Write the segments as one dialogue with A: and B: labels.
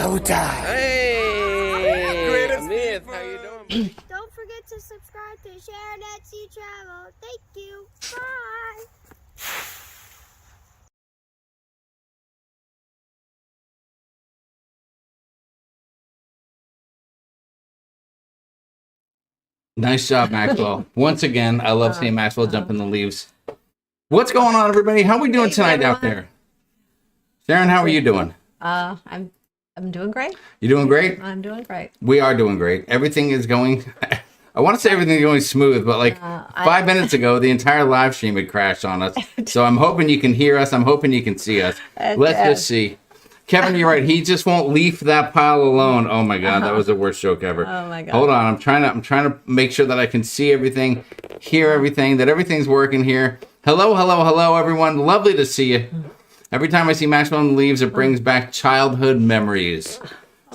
A: showtime.
B: Hey, Amir, how you doing?
C: Don't forget to subscribe to Sharonatsea Travel. Thank you. Bye.
A: Nice job, Maxwell. Once again, I love seeing Maxwell jump in the leaves. What's going on, everybody? How are we doing tonight out there? Sharon, how are you doing?
D: I'm doing great.
A: You doing great?
D: I'm doing great.
A: We are doing great. Everything is going... I want to say everything's going smooth, but like 5 minutes ago, the entire live stream had crashed on us. So I'm hoping you can hear us. I'm hoping you can see us. Let's just see. Kevin, you're right. He just won't leave that pile alone. Oh my God, that was the worst joke ever.
D: Oh my God.
A: Hold on, I'm trying to make sure that I can see everything, hear everything, that everything's working here. Hello, hello, hello, everyone. Lovely to see you. Every time I see Maxwell in the leaves, it brings back childhood memories.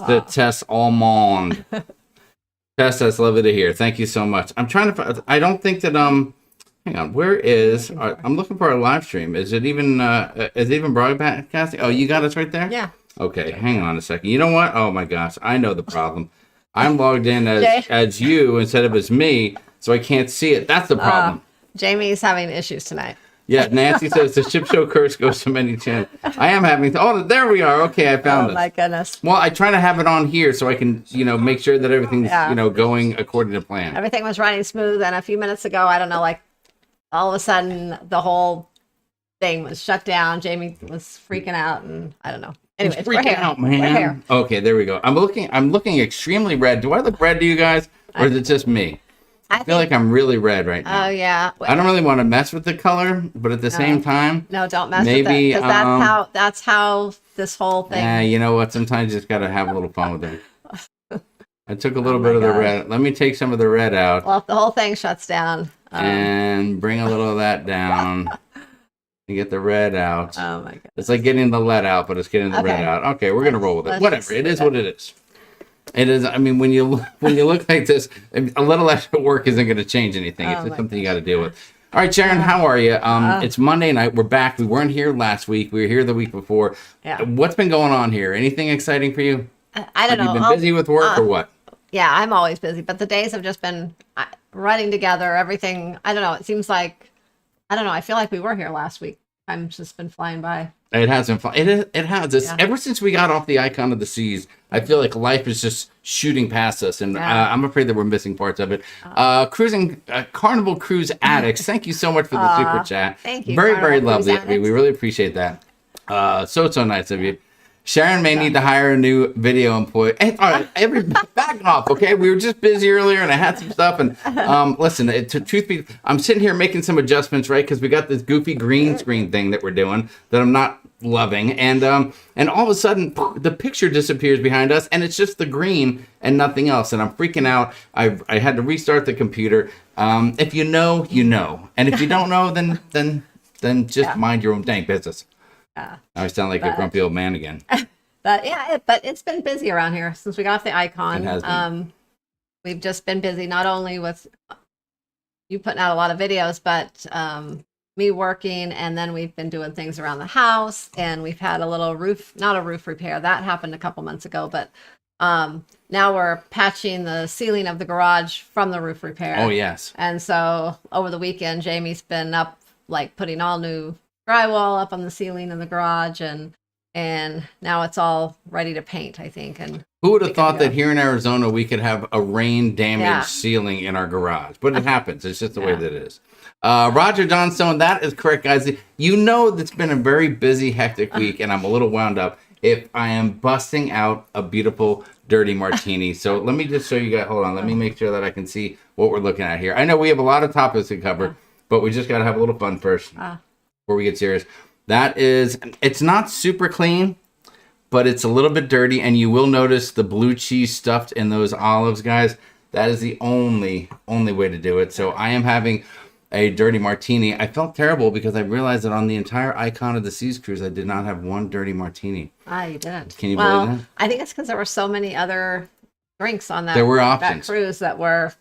A: The Tess Almond. Tess, that's lovely to hear. Thank you so much. I'm trying to. I don't think that Hang on, where is... I'm looking for our live stream. Is it even broadcasting? Oh, you got us right there?
D: Yeah.
A: Okay, hang on a second. You know what? Oh my gosh, I know the problem. I'm logged in as you instead of as me, so I can't see it. That's the problem.
D: Jamie's having issues tonight.
A: Yeah, Nancy says the ship show curse goes to many channels. I am having... Oh, there we are. Okay, I found it.
D: Oh my goodness.
A: Well, I try to have it on here so I can, make sure that everything's, going according to plan.
D: Everything was running smooth, and a few minutes ago, I don't know, like all of a sudden the whole thing was shut down. Jamie was freaking out, and I don't know. Anyways,
A: freaking out, man. Okay, there we go. I'm looking extremely red. Do I look red to you guys, or is it just me? I feel like I'm really red right now.
D: Oh yeah.
A: I don't really want to mess with the color, but at the same time,
D: no, don't mess with it. Because that's how this whole thing.
A: Yeah, you know what? Sometimes you just gotta have a little fun with it. I took a little bit of the red. Let me take some of the red out.
D: Well, if the whole thing shuts down.
A: And bring a little of that down. And get the red out.
D: Oh my God.
A: It's like getting the lead out, but it's getting the red out. Okay, we're gonna roll with it. Whatever. It is what it is. It is. I mean, when you look like this, a little extra work isn't going to change anything. It's just something you got to deal with. All right, Sharon, how are you? It's Monday night. We're back. We weren't here last week. We were here the week before.
D: Yeah.
A: What's been going on here? Anything exciting for you?
D: I don't know.
A: Have you been busy with work or what?
D: Yeah, I'm always busy, but the days have just been running together. Everything. I don't know. It seems like I don't know. I feel like we were here last week. Time's just been flying by.
A: It has been fun. It has. Ever since we got off the Icon of the Seas, I feel like life is just shooting past us, and I'm afraid that we're missing parts of it. Cruising Carnival Cruise Addicts, thank you so much for the super chat.
D: Thank you.
A: Very, very lovely. We really appreciate that. So nice of you. Sharon may need to hire a new video employee. Hey, all right, back off, okay? We were just busy earlier, and I had some stuff. And listen, truth be, I'm sitting here making some adjustments, right? Because we got this goofy green screen thing that we're doing that I'm not loving, and all of a sudden the picture disappears behind us, and it's just the green and nothing else. And I'm freaking out. I had to restart the computer. If you know, you know, and if you don't know, then just mind your own dang business. I sound like a grumpy old man again.
D: But it's been busy around here since we got off the Icon.
A: It has been.
D: We've just been busy, not only with you putting out a lot of videos, but me working, and then we've been doing things around the house, and we've had a little not a roof repair. That happened a couple months ago, but now we're patching the ceiling of the garage from the roof repair.
A: Oh, yes.
D: And so over the weekend, Jamie's been up, like putting all new drywall up on the ceiling in the garage, and now it's all ready to paint, I think. And
A: who would have thought that here in Arizona we could have a rain damaged ceiling in our garage? But it happens. It's just the way that it is. Roger Johnstone, that is correct, guys. You know it's been a very busy, hectic week, and I'm a little wound up if I am busting out a beautiful dirty martini. So let me just show you guys. Hold on. Let me make sure that I can see what we're looking at here. I know we have a lot of topics to cover, but we just got to have a little fun first before we get serious. It's not super clean, but it's a little bit dirty, and you will notice the blue cheese stuffed in those olives, guys. That is the only way to do it. So I am having a dirty martini. I felt terrible because I realized that on the entire Icon of the Seas cruise, I did not have one dirty martini.
D: You didn't.
A: Can you believe that?
D: I think it's because there were so many other drinks on that.
A: There were options.
D: That cruise that were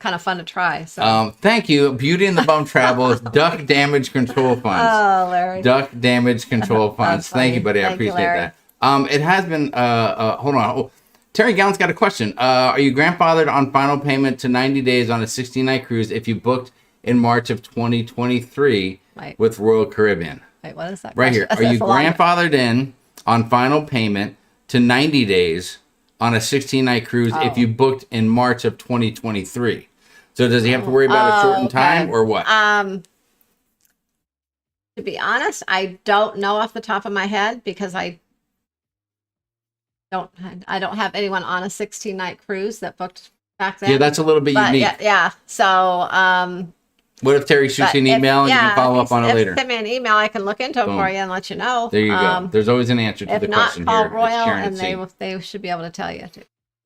D: kind of fun to try. So.
A: Thank you. Beauty and the Bum Travels, Duck Damage Control Funds.
D: Oh, Larry.
A: Duck Damage Control Funds. Thank you, buddy. I appreciate that. It has been. Hold on. Oh, Terry Gallon's got a question. Are you grandfathered on final payment to 90 days on a 16-night cruise if you booked in March of 2023 with Royal Caribbean?
D: Wait, what is that?
A: Right here. Are you grandfathered in on final payment to 90 days on a 16-night cruise if you booked in March of 2023? So does he have to worry about a shortened time or what?
D: To be honest, I don't know off the top of my head because I don't have anyone on a 16-night cruise that booked back then.
A: Yeah, that's a little bit unique.
D: Yeah. So,
A: what if Terry shoots you an email and you can follow up on it later?
D: Send me an email. I can look into it for you and let you know.
A: There you go. There's always an answer to the question here.
D: If not, call Royal and they should be able to tell you.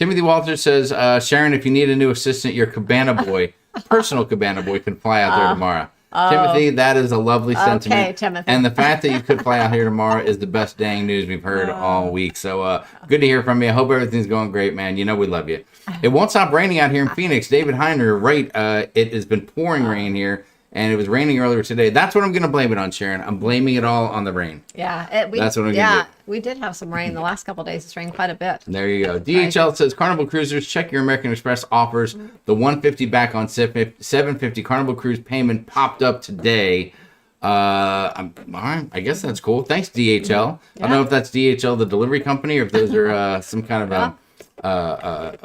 A: Timothy Walters says, Sharon, if you need a new assistant, your cabana boy, personal cabana boy, can fly out there tomorrow. Timothy, that is a lovely sentiment.
D: Okay, Timothy.
A: And the fact that you could fly out here tomorrow is the best dang news we've heard all week. So good to hear from you. I hope everything's going great, man. You know we love you. It won't stop raining out here in Phoenix. David Heiner, right, it has been pouring rain here, and it was raining earlier today. That's what I'm going to blame it on, Sharon. I'm blaming it all on the rain.
D: Yeah.
A: That's what I'm going to do.
D: We did have some rain the last couple of days. It's rained quite a bit.
A: There you go. DHL says, Carnival Cruisers, check your American Express offers. The $150 back on $750 Carnival Cruise payment popped up today. All right, I guess that's cool. Thanks, DHL. Yeah. I don't know if that's DHL, the delivery company, or if those are some kind of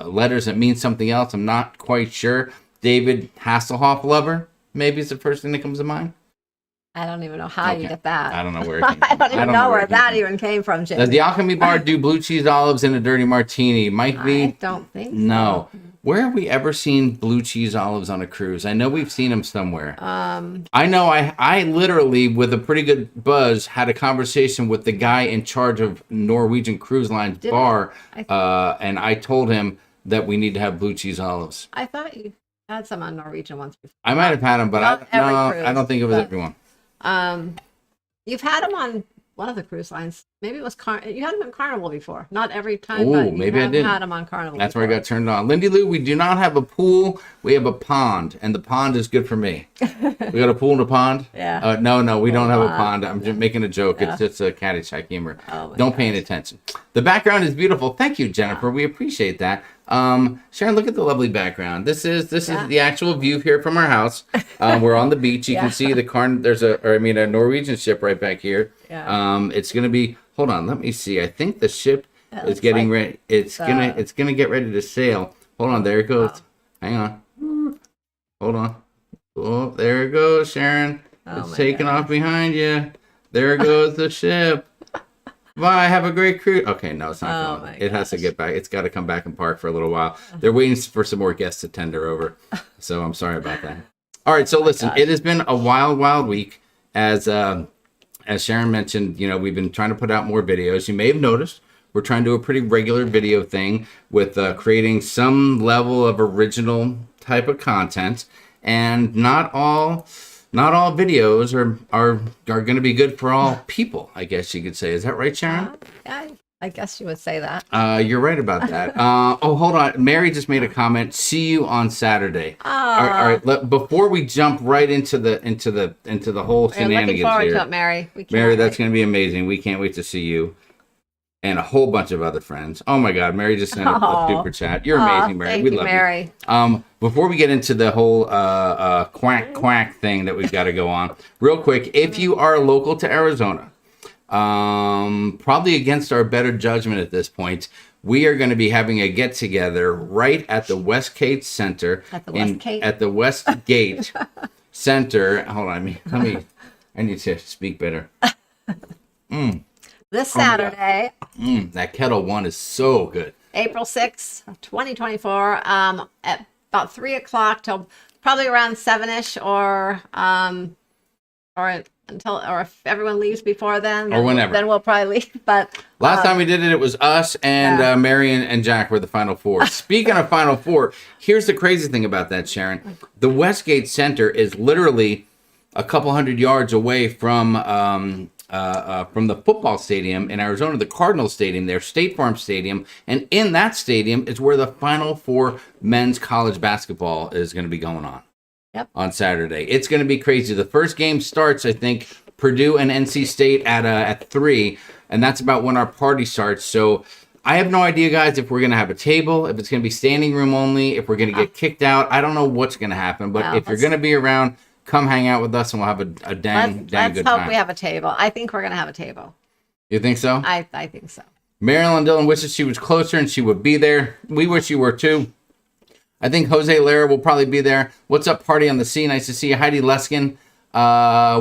A: letters that mean something else. I'm not quite sure. David Hasselhoff lover, maybe is the first thing that comes to mind.
D: I don't even know how you get that.
A: I don't know where it came from.
D: I don't even know where that even came from, Jim.
A: Does the Alchemy Bar do blue cheese olives in a dirty martini? Might be.
D: I don't think so.
A: No. Where have we ever seen blue cheese olives on a cruise? I know we've seen them somewhere. I know I literally, with a pretty good buzz, had a conversation with the guy in charge of Norwegian Cruise Line's bar, and I told him that we need to have blue cheese olives.
D: I thought you had some on Norwegian once before.
A: I might have had them, but I don't think it was everyone.
D: You've had them on one of the cruise lines. Maybe it was you had them in Carnival before. Not every time.
A: Oh, maybe I did.
D: Had them on Carnival.
A: That's where I got turned on. Lindy Lou, we do not have a pool. We have a pond, and the pond is good for me. We got a pool and a pond.
D: Yeah.
A: No, we don't have a pond. I'm just making a joke. Yeah. It's just a Caddyshack humor. Don't pay any attention. The background is beautiful. Thank you, Jennifer. We appreciate that. Sharon, look at the lovely background. This is the actual view here from our house. We're on the beach. You can see there's a Norwegian ship right back here. Yeah. It's gonna be. Hold on, let me see. I think the ship is getting ready. It's gonna get ready to sail. Hold on, there it goes. Oh. Hang on. Hold on. Oh, there it goes, Sharon. It's taking off behind you. There goes the ship. Bye, have a great cruise. Okay, no, it's not going. It has to get back. It's got to come back and park for a little while. They're waiting for some more guests to tender over. So I'm sorry about that. All right, so listen, it has been a wild week. As Sharon mentioned, we've been trying to put out more videos. You may have noticed we're trying to do a pretty regular video thing with creating some level of original type of content. And not all videos are going to be good for all people, I guess you could say. Is that right, Sharon?
D: I guess you would say that.
A: You're right about that. Hold on. Mary just made a comment. See you on Saturday. All right. Before we jump right into the whole shenanigans
D: looking forward
A: here,
D: to it, Mary.
A: Mary, that's going to be amazing. We can't wait to see you. And a whole bunch of other friends. Oh my God, Mary just sent a super chat. You're amazing, Mary. We love
D: Mary.
A: You. Before we get into the whole quack thing that we've got to go on, real quick, if you are local to Arizona, probably against our better judgment at this point, we are going to be having a get together right at the Westgate Center. At the Westgate Center. Hold on, I need to speak better.
D: This Saturday.
A: That Kettle One is so good.
D: April 6th, 2024, at about 3 o'clock till probably around 7-ish or if everyone leaves before then.
A: Or whenever.
D: Then we'll probably leave. But
A: last time we did it, it was us and Mary and Jack were the Final Four. Speaking of Final Four, here's the crazy thing about that, Sharon. The Westgate Center is literally a couple hundred yards away from the football stadium in Arizona, the Cardinals Stadium, their State Farm Stadium. And in that stadium is where the Final Four men's college basketball is going to be going on.
D: Yep.
A: On Saturday. It's going to be crazy. The first game starts, I think, Purdue and NC State at 3. and that's about when our party starts. So I have no idea, guys, if we're going to have a table, if it's going to be standing room only, if we're going to get kicked out. I don't know what's going to happen, but if you're going to be around, come hang out with us and we'll have a dang good time.
D: Let's hope we have a table. I think we're going to have a table.
A: You think so?
D: I think so.
A: Marilyn Dillon wishes she was closer and she would be there. We wish you were too. I think Jose Lara will probably be there. What's up, Party on the Sea? Nice to see you. Heidi Leskin.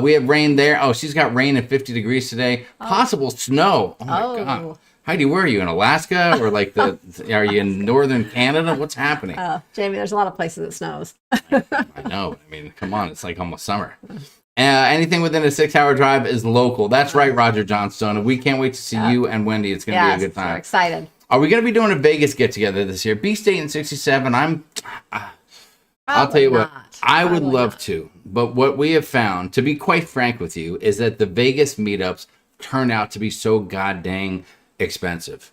A: We have rain there. Oh, she's got rain at 50 degrees today. Possible snow. Oh, my God. Heidi, where are you? In Alaska? Or like are you in northern Canada? What's happening?
D: Jamie, there's a lot of places that snows.
A: I know. I mean, come on. It's like almost summer. Anything within a 6-hour drive is local. That's right, Roger Johnstone. We can't wait to see you and Wendy. It's going to be a good time.
D: We're excited.
A: Are we going to be doing a Vegas get-together this year? B-State in 67. I'll tell you what. I would love to. But what we have found, to be quite frank with you, is that the Vegas meetups turn out to be so goddamn expensive.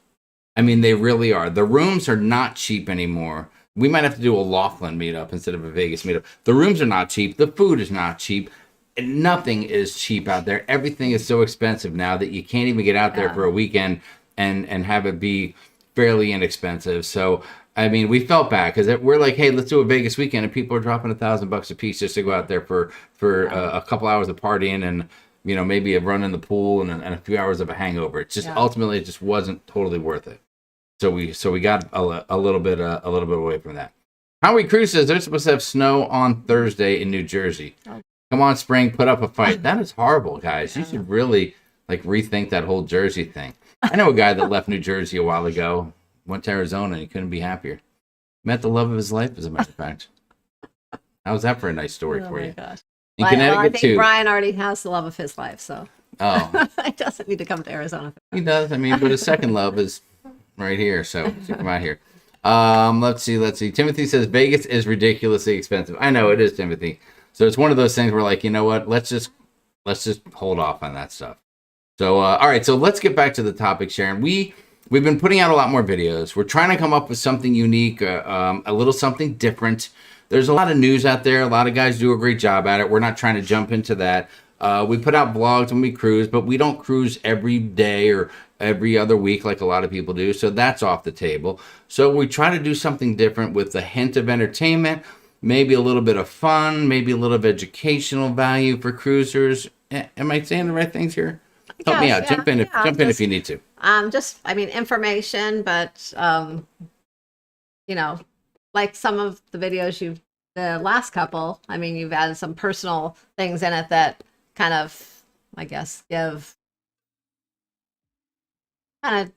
A: I mean, they really are. The rooms are not cheap anymore. We might have to do a Laughlin meetup instead of a Vegas meetup. The rooms are not cheap. The food is not cheap. Nothing is cheap out there. Everything is so expensive now that you can't even get out there for a weekend and have it be fairly inexpensive. So, I mean, we felt bad because we're like, hey, let's do a Vegas weekend, and people are dropping $1,000 a piece just to go out there for a couple hours of partying and maybe a run in the pool and a few hours of a hangover. It's just ultimately it just wasn't totally worth it. So we got a little bit away from that. Howie Cruz says they're supposed to have snow on Thursday in New Jersey. Oh. Come on, spring, put up a fight. That is horrible, guys. You should really rethink that whole Jersey thing. I know a guy that left New Jersey a while ago, went to Arizona, and he couldn't be happier. Met the love of his life, as a matter of fact. How's that for a nice story for you?
D: Gosh.
A: In Connecticut,
D: I think Brian already has the love of his life, so
A: he
D: doesn't need to come to Arizona.
A: He does. I mean, but his second love is right here, so come out here. Let's see. Timothy says Vegas is ridiculously expensive. I know it is, Timothy. So it's one of those things where, you know what? Let's just hold off on that stuff. So, all right. So let's get back to the topic, Sharon. We've been putting out a lot more videos. We're trying to come up with something unique, a little something different. There's a lot of news out there. A lot of guys do a great job at it. We're not trying to jump into that. We put out vlogs when we cruise, but we don't cruise every day or every other week like a lot of people do. So that's off the table. So we try to do something different with a hint of entertainment, maybe a little bit of fun, maybe a little of educational value for cruisers. Am I saying the right things here? Help me out. Jump in if you need to.
D: Information, but like some of the videos the last couple, you've added some personal things in it that kind of, I guess, give kind of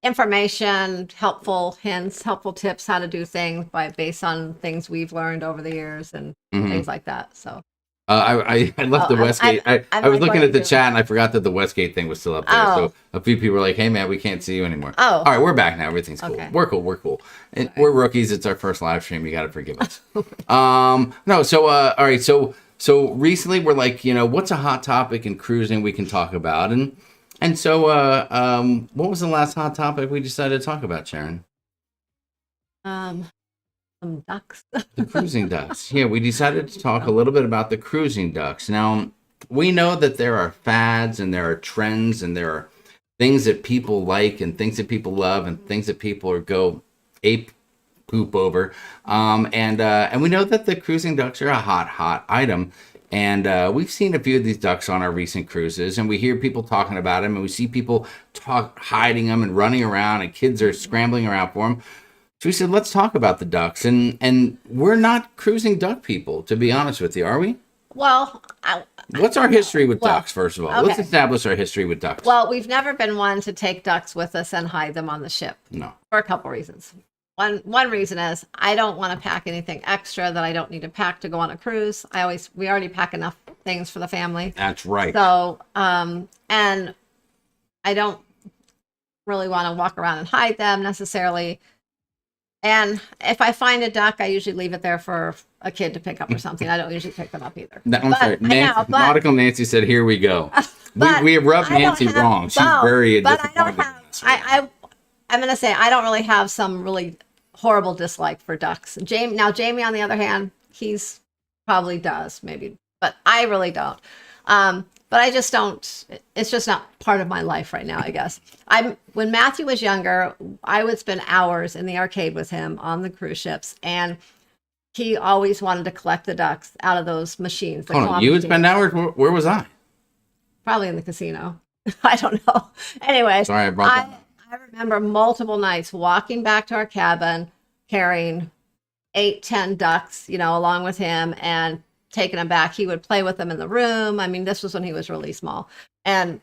D: information, helpful hints, helpful tips how to do things based on things we've learned over the years and things like that. So
A: I left the Westgate. I was looking at the chat and I forgot that the Westgate thing was still up there. So a few people were like, hey man, we can't see you anymore. All right, we're back now. Everything's cool. Okay. We're cool. And we're rookies. It's our first live stream. You got to forgive us. No. So, all right. So recently we're like, what's a hot topic in cruising we can talk about? And so, what was the last hot topic we decided to talk about, Sharon?
D: Some ducks.
A: The cruising ducks. Yeah, we decided to talk a little bit about the cruising ducks. Now, we know that there are fads and there are trends and there are things that people like and things that people love and things that people go ape poop over. And we know that the cruising ducks are a hot item. And we've seen a few of these ducks on our recent cruises, and we hear people talking about them, and we see people hiding them and running around, and kids are scrambling around for them. So we said, let's talk about the ducks. And we're not cruising duck people, to be honest with you, are we?
D: Well,
A: what's our history with ducks, first of all? Okay. Let's establish our history with ducks.
D: Well, we've never been one to take ducks with us and hide them on the ship.
A: No.
D: For a couple reasons. One reason is I don't want to pack anything extra that I don't need to pack to go on a cruise. We already pack enough things for the family.
A: That's right.
D: So, and I don't really want to walk around and hide them necessarily. And if I find a duck, I usually leave it there for a kid to pick up or something. I don't usually pick them up either.
A: I'm sorry. Nautical Nancy said, here we go. We have rubbed Nancy wrong. She's very disappointed.
D: I'm going to say I don't really have some really horrible dislike for ducks. Jamie, on the other hand, he's probably does maybe, but I really don't. but I just don't, it's just not part of my life right now, I guess. When Matthew was younger, I would spend hours in the arcade with him on the cruise ships, and he always wanted to collect the ducks out of those machines.
A: Hold on, you would spend hours? Where was I?
D: Probably in the casino. I don't know. Anyway,
A: sorry, I brought that.
D: I remember multiple nights walking back to our cabin, carrying 8, 10 ducks, you know, along with him, and taking them back. He would play with them in the room. I mean, this was when he was really small, and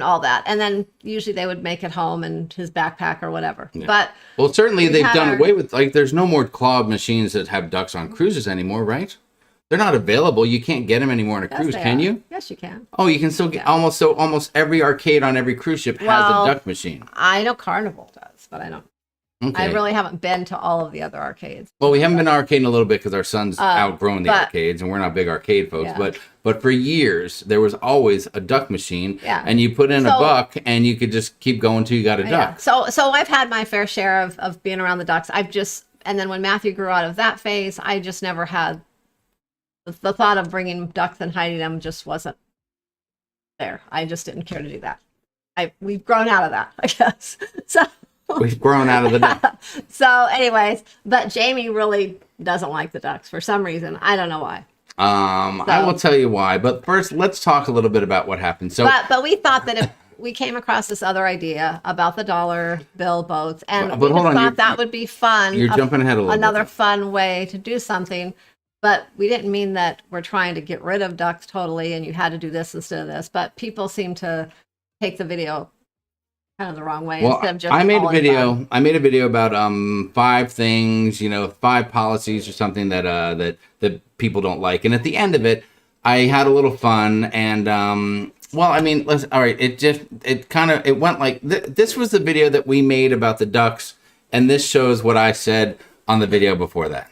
D: all that. And then usually they would make it home in his backpack or whatever. Yeah. But
A: well, certainly they've done away with, like, there's no more claw machines that have ducks on cruises anymore, right? They're not available. You can't get them anymore on a cruise, can you?
D: Yes, you can.
A: Oh, you can still get almost every arcade on every cruise ship has a duck machine.
D: I know Carnival does, but I don't. Okay. I really haven't been to all of the other arcades.
A: Well, we haven't been arcade in a little bit because our son's outgrown the arcades, and we're not big arcade folks. Yeah. But for years, there was always a duck machine, and you put in a buck, and you could just keep going till you got a duck.
D: So I've had my fair share of being around the ducks. And then when Matthew grew out of that phase, I just never had the thought of bringing ducks and hiding them just wasn't there. I just didn't care to do that. We've grown out of that, I guess. So
A: we've grown out of the duck.
D: So anyways, but Jamie really doesn't like the ducks for some reason. I don't know why.
A: I will tell you why. But first, let's talk a little bit about what happened. So,
D: but we thought that if we came across this other idea about the dollar bill boats, and we thought that would be fun.
A: You're jumping ahead a little bit.
D: Another fun way to do something. But we didn't mean that we're trying to get rid of ducks totally and you had to do this instead of this. But people seem to take the video kind of the wrong way instead of just
A: I made a video about 5 things, 5 policies or something that people don't like. And at the end of it, I had a little fun and well, I mean, all right, it went like this was the video that we made about the ducks, and this shows what I said on the video before that.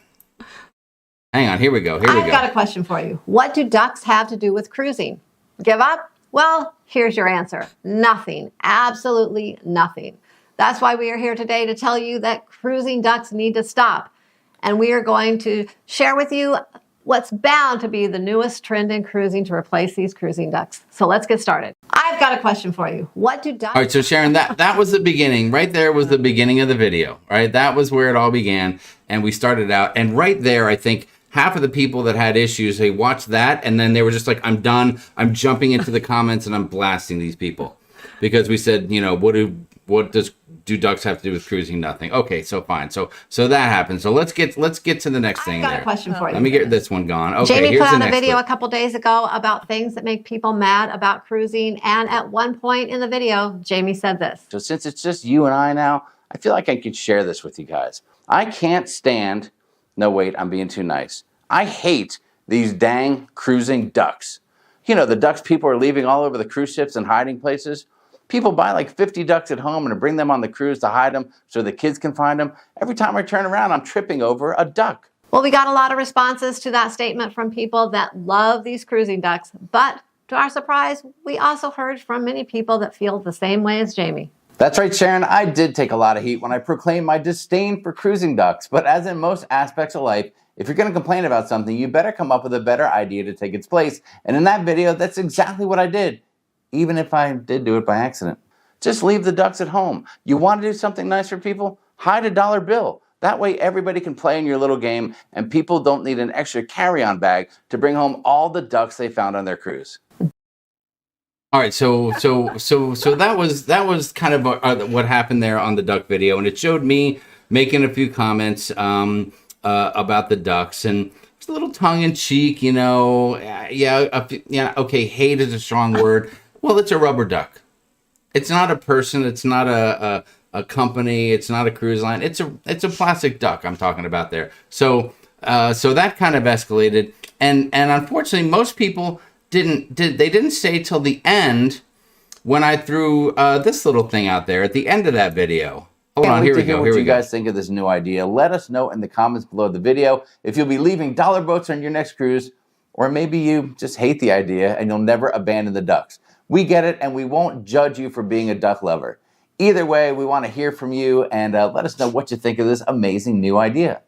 A: Hang on, here we go.
D: I've got a question for you. What do ducks have to do with cruising? Give up? Well, here's your answer. Nothing. Absolutely nothing. That's why we are here today to tell you that cruising ducks need to stop. And we are going to share with you what's bound to be the newest trend in cruising to replace these cruising ducks. So let's get started. I've got a question for you. What do ducks...
A: All right, so Sharon, that was the beginning. Right there was the beginning of the video, right? That was where it all began, and we started out. And right there, I think half of the people that had issues, they watched that, and then they were just like, I'm done. I'm jumping into the comments, and I'm blasting these people. Because we said, what do ducks have to do with cruising? Nothing. Okay, so fine. So that happened. So let's get to the next thing.
D: I've got a question for you.
A: Let me get this one gone. Okay,
D: Jamie
A: here's
D: put
A: the
D: out
A: next
D: a video
A: one.
D: a couple days ago about things that make people mad about cruising, and at one point in the video, Jamie said this.
E: So since it's just you and I now, I feel like I could share this with you guys. I can't stand... No, wait, I'm being too nice. I hate these dang cruising ducks. The ducks people are leaving all over the cruise ships and hiding places. People buy like 50 ducks at home and bring them on the cruise to hide them so the kids can find them. Every time I turn around, I'm tripping over a duck.
D: Well, we got a lot of responses to that statement from people that love these cruising ducks. But to our surprise, we also heard from many people that feel the same way as Jamie.
E: That's right, Sharon. I did take a lot of heat when I proclaimed my disdain for cruising ducks. But as in most aspects of life, if you're going to complain about something, you better come up with a better idea to take its place. And in that video, that's exactly what I did. Even if I did do it by accident. Just leave the ducks at home. You want to do something nice for people? Hide a dollar bill. That way everybody can play in your little game and people don't need an extra carry-on bag to bring home all the ducks they found on their cruise.
A: All right, so that was kind of what happened there on the duck video, and it showed me making a few comments about the ducks, and it's a little tongue-in-cheek, okay, hate is a strong word. Well, it's a rubber duck. It's not a person. It's not a company. It's not a cruise line. It's a plastic duck I'm talking about there. So that kind of escalated, and unfortunately, most people didn't stay till the end when I threw this little thing out there at the end of that video. Hold on, here we go.
E: What you guys think of this new idea? Let us know in the comments below the video if you'll be leaving dollar boats on your next cruise, or maybe you just hate the idea and you'll never abandon the ducks. We get it, and we won't judge you for being a duck lover. Either way, we want to hear from you, and let us know what you think of this amazing new idea.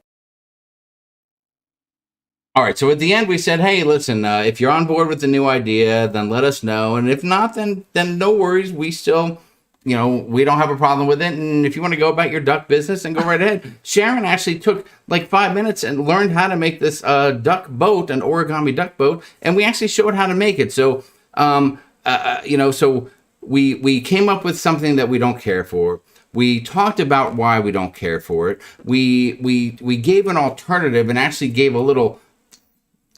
A: All right, so at the end we said, hey, listen, if you're on board with the new idea, then let us know. And if not, then no worries. We still, we don't have a problem with it. And if you want to go about your duck business, and go right ahead. Sharon actually took like 5 minutes and learned how to make this duck boat, an origami duck boat. And we actually showed how to make it. So, so we came up with something that we don't care for. We talked about why we don't care for it. We gave an alternative and actually gave a little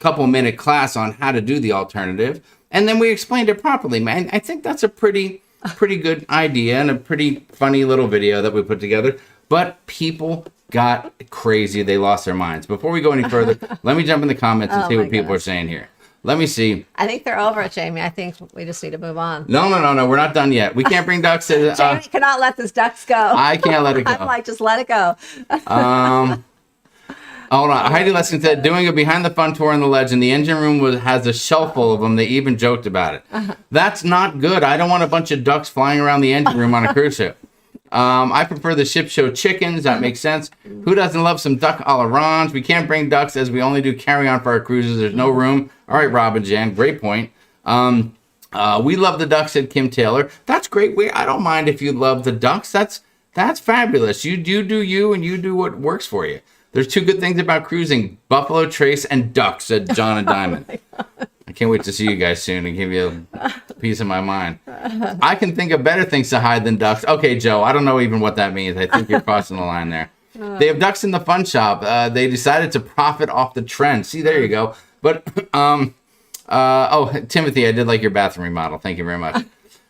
A: couple-minute class on how to do the alternative, and then we explained it properly, man. I think that's a pretty good idea and a pretty funny little video that we put together. But people got crazy; they lost their minds. Before we go any further, let me jump in the comments and see what people are saying here. Let me see.
D: I think they're over it, Jamie. I think we just need to move on.
A: No, we're not done yet. We can't bring ducks to.
D: Jamie cannot let this ducks go.
A: I can't let it go.
D: I'm like, just let it go.
A: Hold on. Heidi Lessing said, doing a behind the fun tour in the Legend. The engine room has a shelf full of them. They even joked about it. That's not good. I don't want a bunch of ducks flying around the engine room on a cruise ship. I prefer the ship show chickens. That makes sense. Who doesn't love some duck ailerons? We can't bring ducks as we only do carry on for our cruises. There's no room. All right, Robin Jan. Great point. We love the ducks, said Kim Taylor. That's great. I don't mind if you love the ducks. That's fabulous. You do you, and you do what works for you. There's 2 good things about cruising: Buffalo Trace and ducks, said John and Diamond. I can't wait to see you guys soon and give you a piece of my mind. I can think of better things to hide than ducks. Okay, Joe, I don't know even what that means. I think you're crossing the line there. They have ducks in the fun shop. They decided to profit off the trend. See, there you go. But, Timothy, I did like your bathroom remodel. Thank you very much.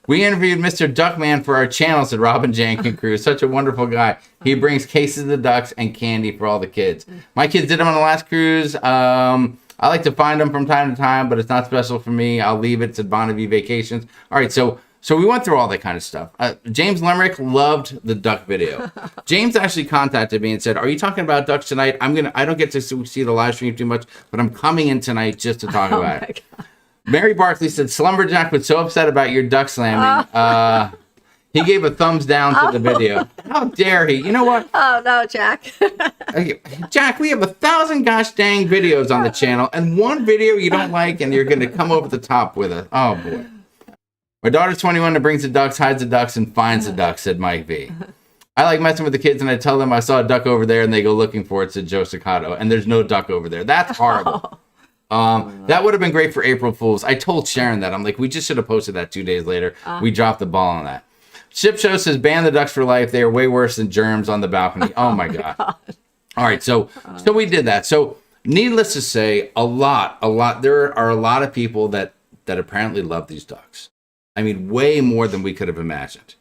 A: We interviewed Mr. Duckman for our channel, said Robin Jankin Crew. Such a wonderful guy. He brings cases of ducks and candy for all the kids. My kids did them on the last cruise. I like to find them from time to time, but it's not special for me. I'll leave it, said Bonnevie Vacations. All right, so we went through all that kind of stuff. James Lemerick loved the duck video. James actually contacted me and said, are you talking about ducks tonight? I don't get to see the live stream too much, but I'm coming in tonight just to talk about it. God. Mary Barkley said, Slumberjack was so upset about your duck slamming. He gave a thumbs down to the video. How dare he? You know what?
D: Oh, no, Jack.
A: Jack, we have 1,000 gosh dang videos on the channel, and one video you don't like, and you're going to come over the top with it. Oh, boy. My daughter's 21 and brings the ducks, hides the ducks, and finds the ducks, said Mike V. I like messing with the kids, and I tell them I saw a duck over there, and they go looking for it, said Joe Staccato, and there's no duck over there. That's horrible. That would have been great for April Fools. I told Sharon that. I'm like, we just should have posted that 2 days later. We dropped the ball on that. Ship Show says, ban the ducks for life. They are way worse than germs on the balcony. Oh my God. All right. So we did that. So needless to say, there are a lot of people that apparently love these ducks. I mean, way more than we could have imagined.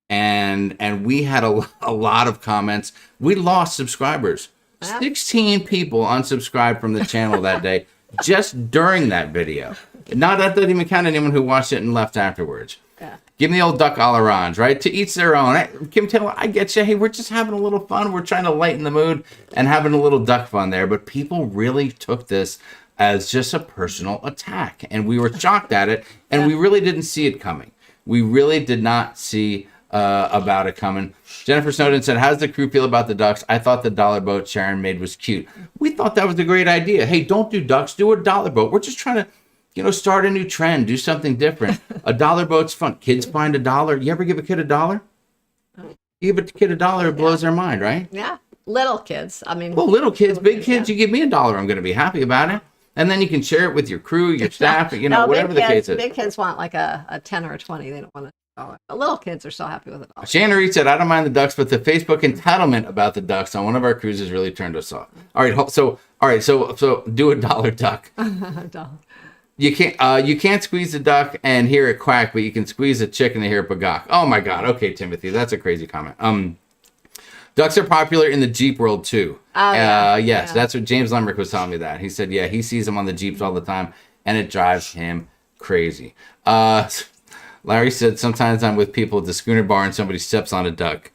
A: And we had a lot of comments. We lost subscribers. 16 people unsubscribed from the channel that day. Just during that video. Now that doesn't even count anyone who watched it and left afterwards. Yeah. Give me the old duck ailerons, right? To each their own. Kim Taylor, I get you. Hey, we're just having a little fun. We're trying to lighten the mood and having a little duck fun there. But people really took this as just a personal attack. And we were shocked at it. And we really didn't see it coming. We really did not see about it coming. Jennifer Snowden said, how does the crew feel about the ducks? I thought the dollar boat Sharon made was cute. We thought that was a great idea. Hey, don't do ducks, do a dollar boat. We're just trying to, start a new trend, do something different. A dollar boat's fun. Kids find $1. You ever give a kid $1? You give a kid $1, it blows their mind, right?
D: Yeah. Little kids. I mean,
A: well, little kids, big kids, you give me $1, I'm going to be happy about it. And then you can share it with your crew, your staff, whatever the case is.
D: Big kids want like a 10 or a 20. They don't want $1. But little kids are so happy with it.
A: Shannon Reed said, I don't mind the ducks, but the Facebook entitlement about the ducks on one of our cruises really turned us off. All right, so do a dollar duck. You can't squeeze the duck and hear it quack, but you can squeeze a chicken and hear it bagok. Oh my God. Okay, Timothy, that's a crazy comment. Ducks are popular in the Jeep world too. Yes, that's what James Lemerick was telling me that. He said, he sees them on the Jeeps all the time, and it drives him crazy. Larry said, sometimes I'm with people at the schooner bar and somebody steps on a duck.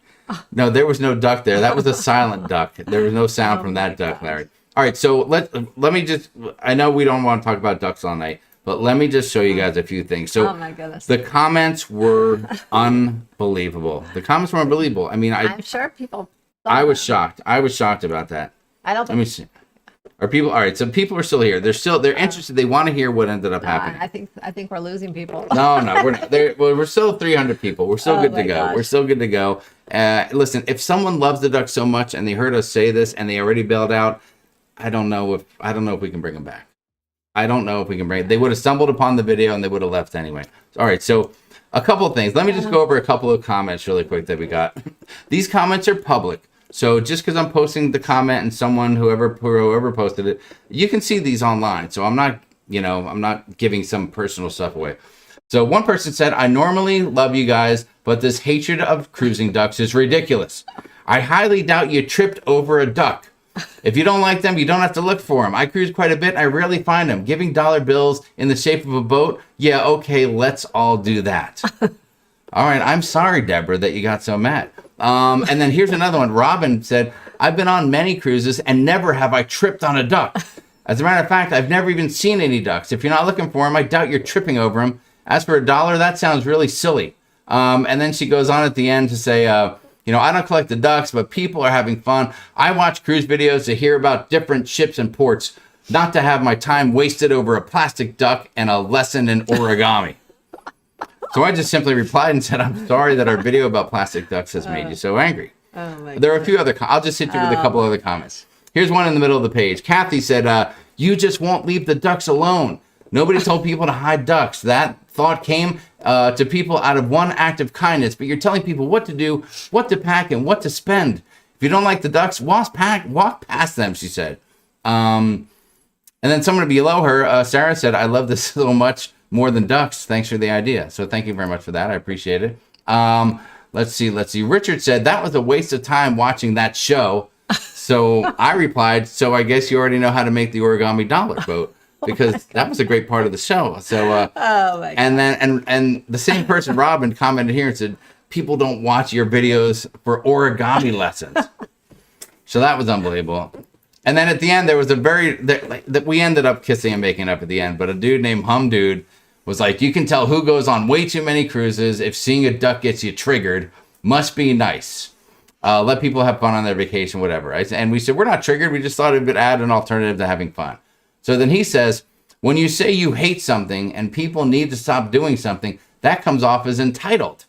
A: No, there was no duck there. That was a silent duck. There was no sound from that duck, Larry. All right, so let me just, I know we don't want to talk about ducks all night, but let me just show you guys a few things. So,
D: oh my goodness.
A: The comments were unbelievable. I mean,
D: I'm sure people.
A: I was shocked. I was shocked about that.
D: I don't.
A: Let me see. Are people all right? So people are still here. They're interested. They want to hear what ended up happening.
D: I think we're losing people.
A: No, we're not. We're still 300 people. We're still good to go.
D: Gosh.
A: We're still good to go. Listen, if someone loves the ducks so much and they heard us say this and they already bailed out, I don't know if we can bring them back. I don't know if we can bring. They would have stumbled upon the video and they would have left anyway. All right, so a couple of things. Let me just go over a couple of comments really quick that we got. These comments are public. So just because I'm posting the comment and whoever posted it, you can see these online. So I'm not giving some personal stuff away. So one person said, I normally love you guys, but this hatred of cruising ducks is ridiculous. I highly doubt you tripped over a duck. If you don't like them, you don't have to look for them. I cruise quite a bit. I rarely find them. Giving dollar bills in the shape of a boat. Yeah, okay, let's all do that. All right, I'm sorry, Deborah, that you got so mad. And then here's another one. Robin said, I've been on many cruises and never have I tripped on a duck. As a matter of fact, I've never even seen any ducks. If you're not looking for them, I doubt you're tripping over them. As for $1, that sounds really silly. And then she goes on at the end to say, I don't collect the ducks, but people are having fun. I watch cruise videos to hear about different ships and ports, not to have my time wasted over a plastic duck and a lesson in origami. So I just simply replied and said, I'm sorry that our video about plastic ducks has made you so angry. There are a few other, I'll just hit you with a couple other comments. Here's one in the middle of the page. Kathy said, you just won't leave the ducks alone. Nobody told people to hide ducks. That thought came to people out of one act of kindness, but you're telling people what to do, what to pack, and what to spend. If you don't like the ducks, walk past them, she said. And then someone below her, Sarah said, I love this so much more than ducks. Thanks for the idea. So thank you very much for that. I appreciate it. Let's see. Richard said, that was a waste of time watching that show. So I replied, so I guess you already know how to make the origami dollar boat. Because that was a great part of the show. So,
D: oh my God.
A: And then and the same person, Robin, commented here and said, people don't watch your videos for origami lessons. So that was unbelievable. And then at the end, there was that we ended up kissing and making up at the end. But a dude named Hum Dude was like, you can tell who goes on way too many cruises if seeing a duck gets you triggered. Must be nice. Let people have fun on their vacation, whatever. And we said, we're not triggered. We just thought it would add an alternative to having fun. So then he says, when you say you hate something and people need to stop doing something, that comes off as entitled.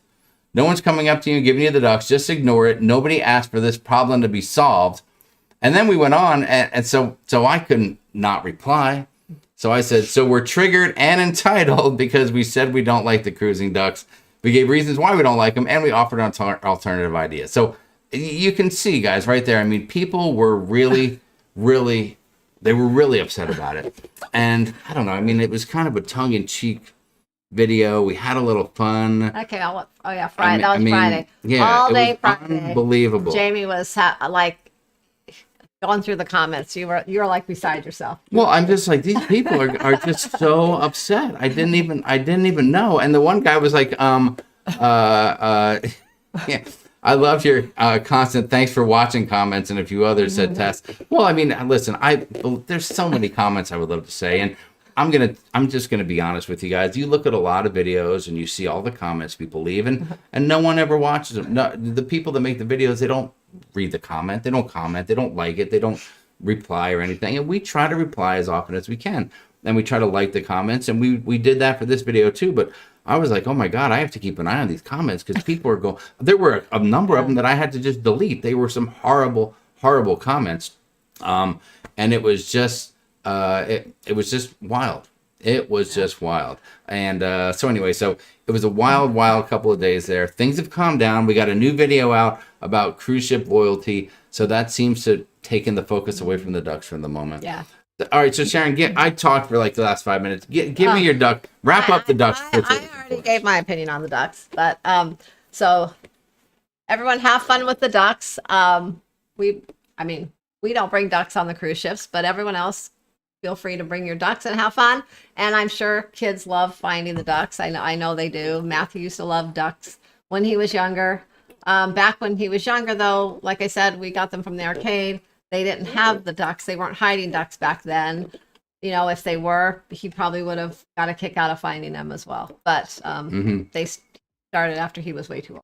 A: No one's coming up to you and giving you the ducks. Just ignore it. Nobody asked for this problem to be solved. And then we went on, and so I couldn't not reply. So I said, so we're triggered and entitled because we said we don't like the cruising ducks. We gave reasons why we don't like them, and we offered an alternative idea. So you can see, guys, right there. I mean, people were really, really... They were really upset about it. And I don't know. I mean, it was kind of a tongue-in-cheek video. We had a little fun.
D: Okay. Friday. That was Friday.
A: Yeah.
D: All day
A: Friday. Unbelievable.
D: Jamie was going through the comments. You were like beside yourself.
A: Well, I'm just like, these people are just so upset. I didn't even know. And the one guy was like, yeah. I loved your constant thanks for watching comments, and a few others said Tess. Well, I mean, listen, there's so many comments I would love to say, and I'm just gonna be honest with you guys. You look at a lot of videos and you see all the comments people leave, and no one ever watches them. No, the people that make the videos, they don't read the comment, they don't comment, they don't like it, they don't reply or anything, and we try to reply as often as we can, and we try to like the comments, and we did that for this video too, but I was like, oh my God, I have to keep an eye on these comments because people are going. There were a number of them that I had to just delete. They were some horrible, horrible comments, and it was just, it was just wild. It was just wild. And so anyway, so it was a wild, wild couple of days there. Things have calmed down. We got a new video out about cruise ship loyalty, so that seems to have taken the focus away from the ducks for the moment.
D: Yeah.
A: All right, so Sharon, I talked for like the last 5 minutes. Give me your duck. Wrap up the ducks.
D: I already gave my opinion on the ducks, but so everyone have fun with the ducks. We don't bring ducks on the cruise ships, but everyone else feel free to bring your ducks and have fun. And I'm sure kids love finding the ducks. I know they do. Matthew used to love ducks when he was younger. Back when he was younger, though, like I said, we got them from the arcade. They didn't have the ducks. They weren't hiding ducks back then. You know, if they were, he probably would have got a kick out of finding them as well. But they started after he was way too old.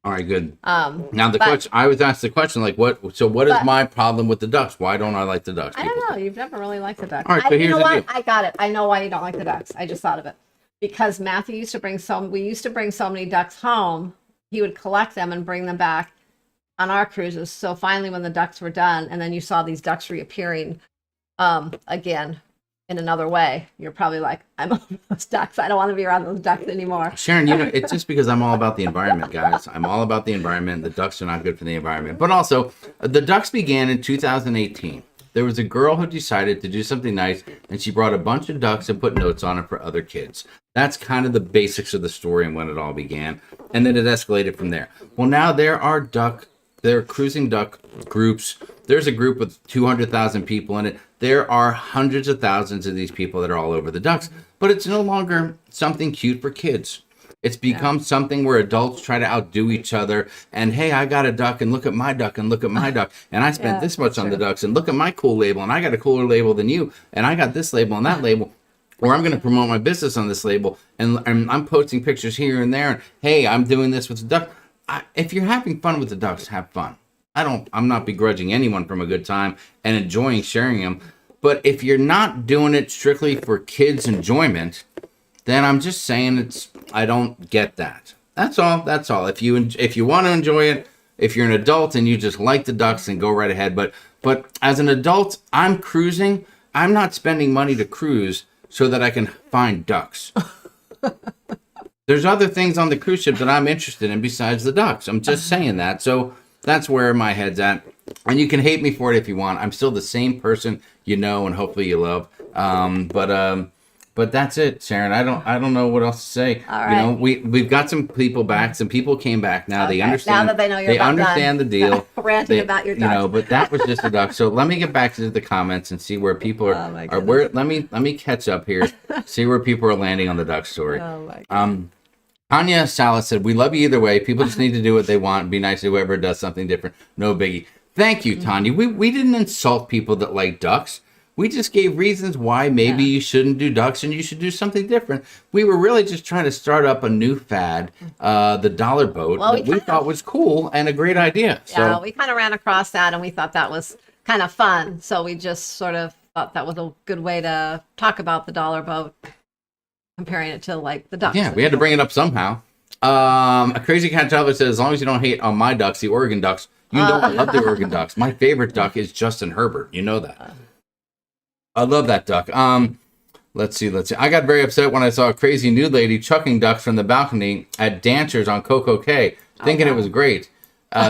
A: All right, good. Now
D: but-
A: question, I was asked the question like, what? So what is
D: But-
A: my problem with the ducks? Why don't I like the ducks?
D: I
A: People
D: don't know.
A: say.
D: You've never really liked the ducks.
A: All right, so
D: you
A: here's
D: know
A: the
D: what?
A: deal.
D: I got it. I know why you don't like the ducks. I just thought of it. Because Matthew used to bring we used to bring so many ducks home. He would collect them and bring them back on our cruises. So finally, when the ducks were done, and then you saw these ducks reappearing again in another way, you're probably like, I'm over those ducks. I don't want to be around those ducks anymore.
A: Sharon, you know, it's just because I'm all about the environment, guys. I'm all about the environment. The ducks are not good for the environment. But also, the ducks began in 2018. There was a girl who decided to do something nice, and she brought a bunch of ducks and put notes on it for other kids. That's kind of the basics of the story and when it all began. And then it escalated from there. Well, now there are cruising duck groups. There's a group with 200,000 people in it. There are hundreds of thousands of these people that are all over the ducks. But it's no longer something cute for kids. It's become something where adults try to outdo each other. And hey, I got a duck, and look at my duck, and look at my duck. And I spent this much on the ducks, and look at my cool label, and I got a cooler label than you, and I got this label and that label. Or I'm going to promote my business on this label, and I'm posting pictures here and there. And hey, I'm doing this with the duck. If you're having fun with the ducks, have fun. I'm not begrudging anyone from a good time and enjoying sharing them. But if you're not doing it strictly for kids' enjoyment, then I'm just saying I don't get that. That's all. That's all. If you want to enjoy it, if you're an adult and you just like the ducks, then go right ahead. But as an adult, I'm cruising. I'm not spending money to cruise so that I can find ducks. There's other things on the cruise ship that I'm interested in besides the ducks. I'm just saying that. So that's where my head's at. And you can hate me for it if you want. I'm still the same person you know and hopefully you love. But that's it, Sharon. I don't know what else to say.
D: All right.
A: You know, we've got some people back. Some people came back now. They
D: Okay.
A: understand.
D: Now that they know you're
A: they
D: about
A: understand
D: done
A: the deal.
D: ranting about your
A: You know,
D: ducks.
A: but that was just a duck. So let me get back to the comments and see where people
D: Oh, my
A: are. Where let me catch up here. See where people are landing on the duck story.
D: Oh my God.
A: Tanya Salas said, "We love you either way. People just need to do what they want. Be nice to whoever does something different. No biggie." Thank you, Tanya. We didn't insult people that like ducks. We just gave reasons why maybe you shouldn't do ducks and you should do something different. We were really just trying to start up a new fad, the dollar boat, that we thought was cool and a great idea.
D: Yeah,
A: So
D: we kind of ran across that and we thought that was kind of fun. So we just sort of thought that was a good way to talk about the dollar boat, comparing it to like the ducks.
A: yeah, we had to bring it up somehow. A crazy cat traveler says, "As long as you don't hate on my ducks, the Oregon Ducks, you know I love the Oregon Ducks. My favorite duck is Justin Herbert. You know that. I love that duck. Let's see. I got very upset when I saw a crazy nude lady chucking ducks from the balcony at Dancers on Coco Cay, thinking it was great.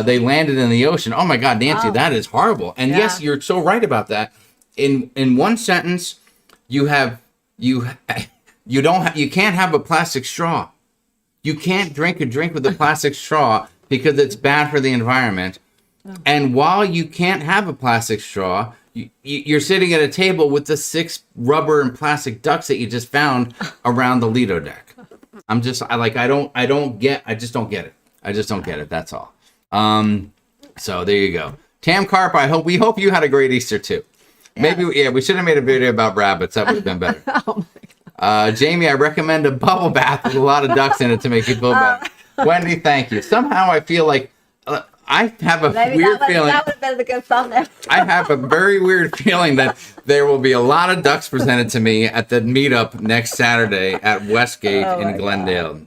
A: They landed in the ocean. Oh my God, Nancy, that is horrible. And yes, you're so right about that. In one sentence, you can't have a plastic straw. You can't drink a drink with a plastic straw because it's bad for the environment. And while you can't have a plastic straw, you're sitting at a table with the 6 rubber and plastic ducks that you just found around the Lido deck. I just don't get it. I just don't get it. That's all. So there you go. Tam Carp, we hope you had a great Easter too. Maybe, we should have made a video about rabbits. That would have been better.
D: Oh my
A: Jamie, I recommend a bubble bath with a lot of ducks in it to make you feel better. Wendy, thank you. Somehow I feel like I have a weird feeling.
D: That would have been the good thumbnail.
A: I have a very weird feeling that there will be a lot of ducks presented to me at the meetup next Saturday at Westgate in Glendale.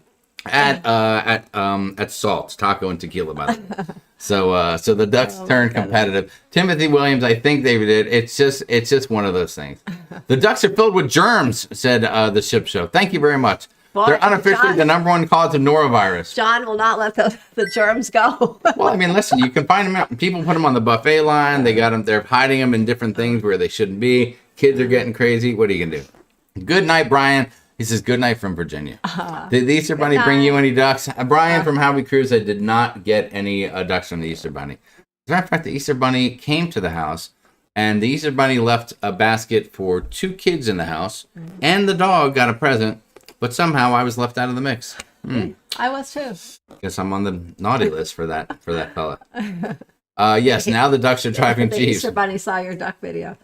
A: At Salt's Taco and Tequila, by the way. So the ducks turned competitive. Timothy Williams, I think they did. It's just one of those things. The ducks are filled with germs, said the ship show. Thank you very much.
D: Boy,
A: They're unofficially
D: John-
A: the #1 cause of norovirus.
D: John will not let the germs go.
A: Well, I mean, listen, you can find them out. People put them on the buffet line. They got them. They're hiding them in different things where they shouldn't be. Kids are getting crazy. What are you gonna do? Good night, Brian. He says, "Good night from Virginia." Did the Easter Bunny bring you any ducks? Brian from How We Cruise, I did not get any ducks from the Easter Bunny. As a matter of fact, the Easter Bunny came to the house, and the Easter Bunny left a basket for 2 kids in the house, and the dog got a present, but somehow I was left out of the mix.
D: I was too.
A: Guess I'm on the naughty list for that fella. Yes, now the ducks are driving
D: The
A: Jeeves.
D: Easter Bunny saw your duck video.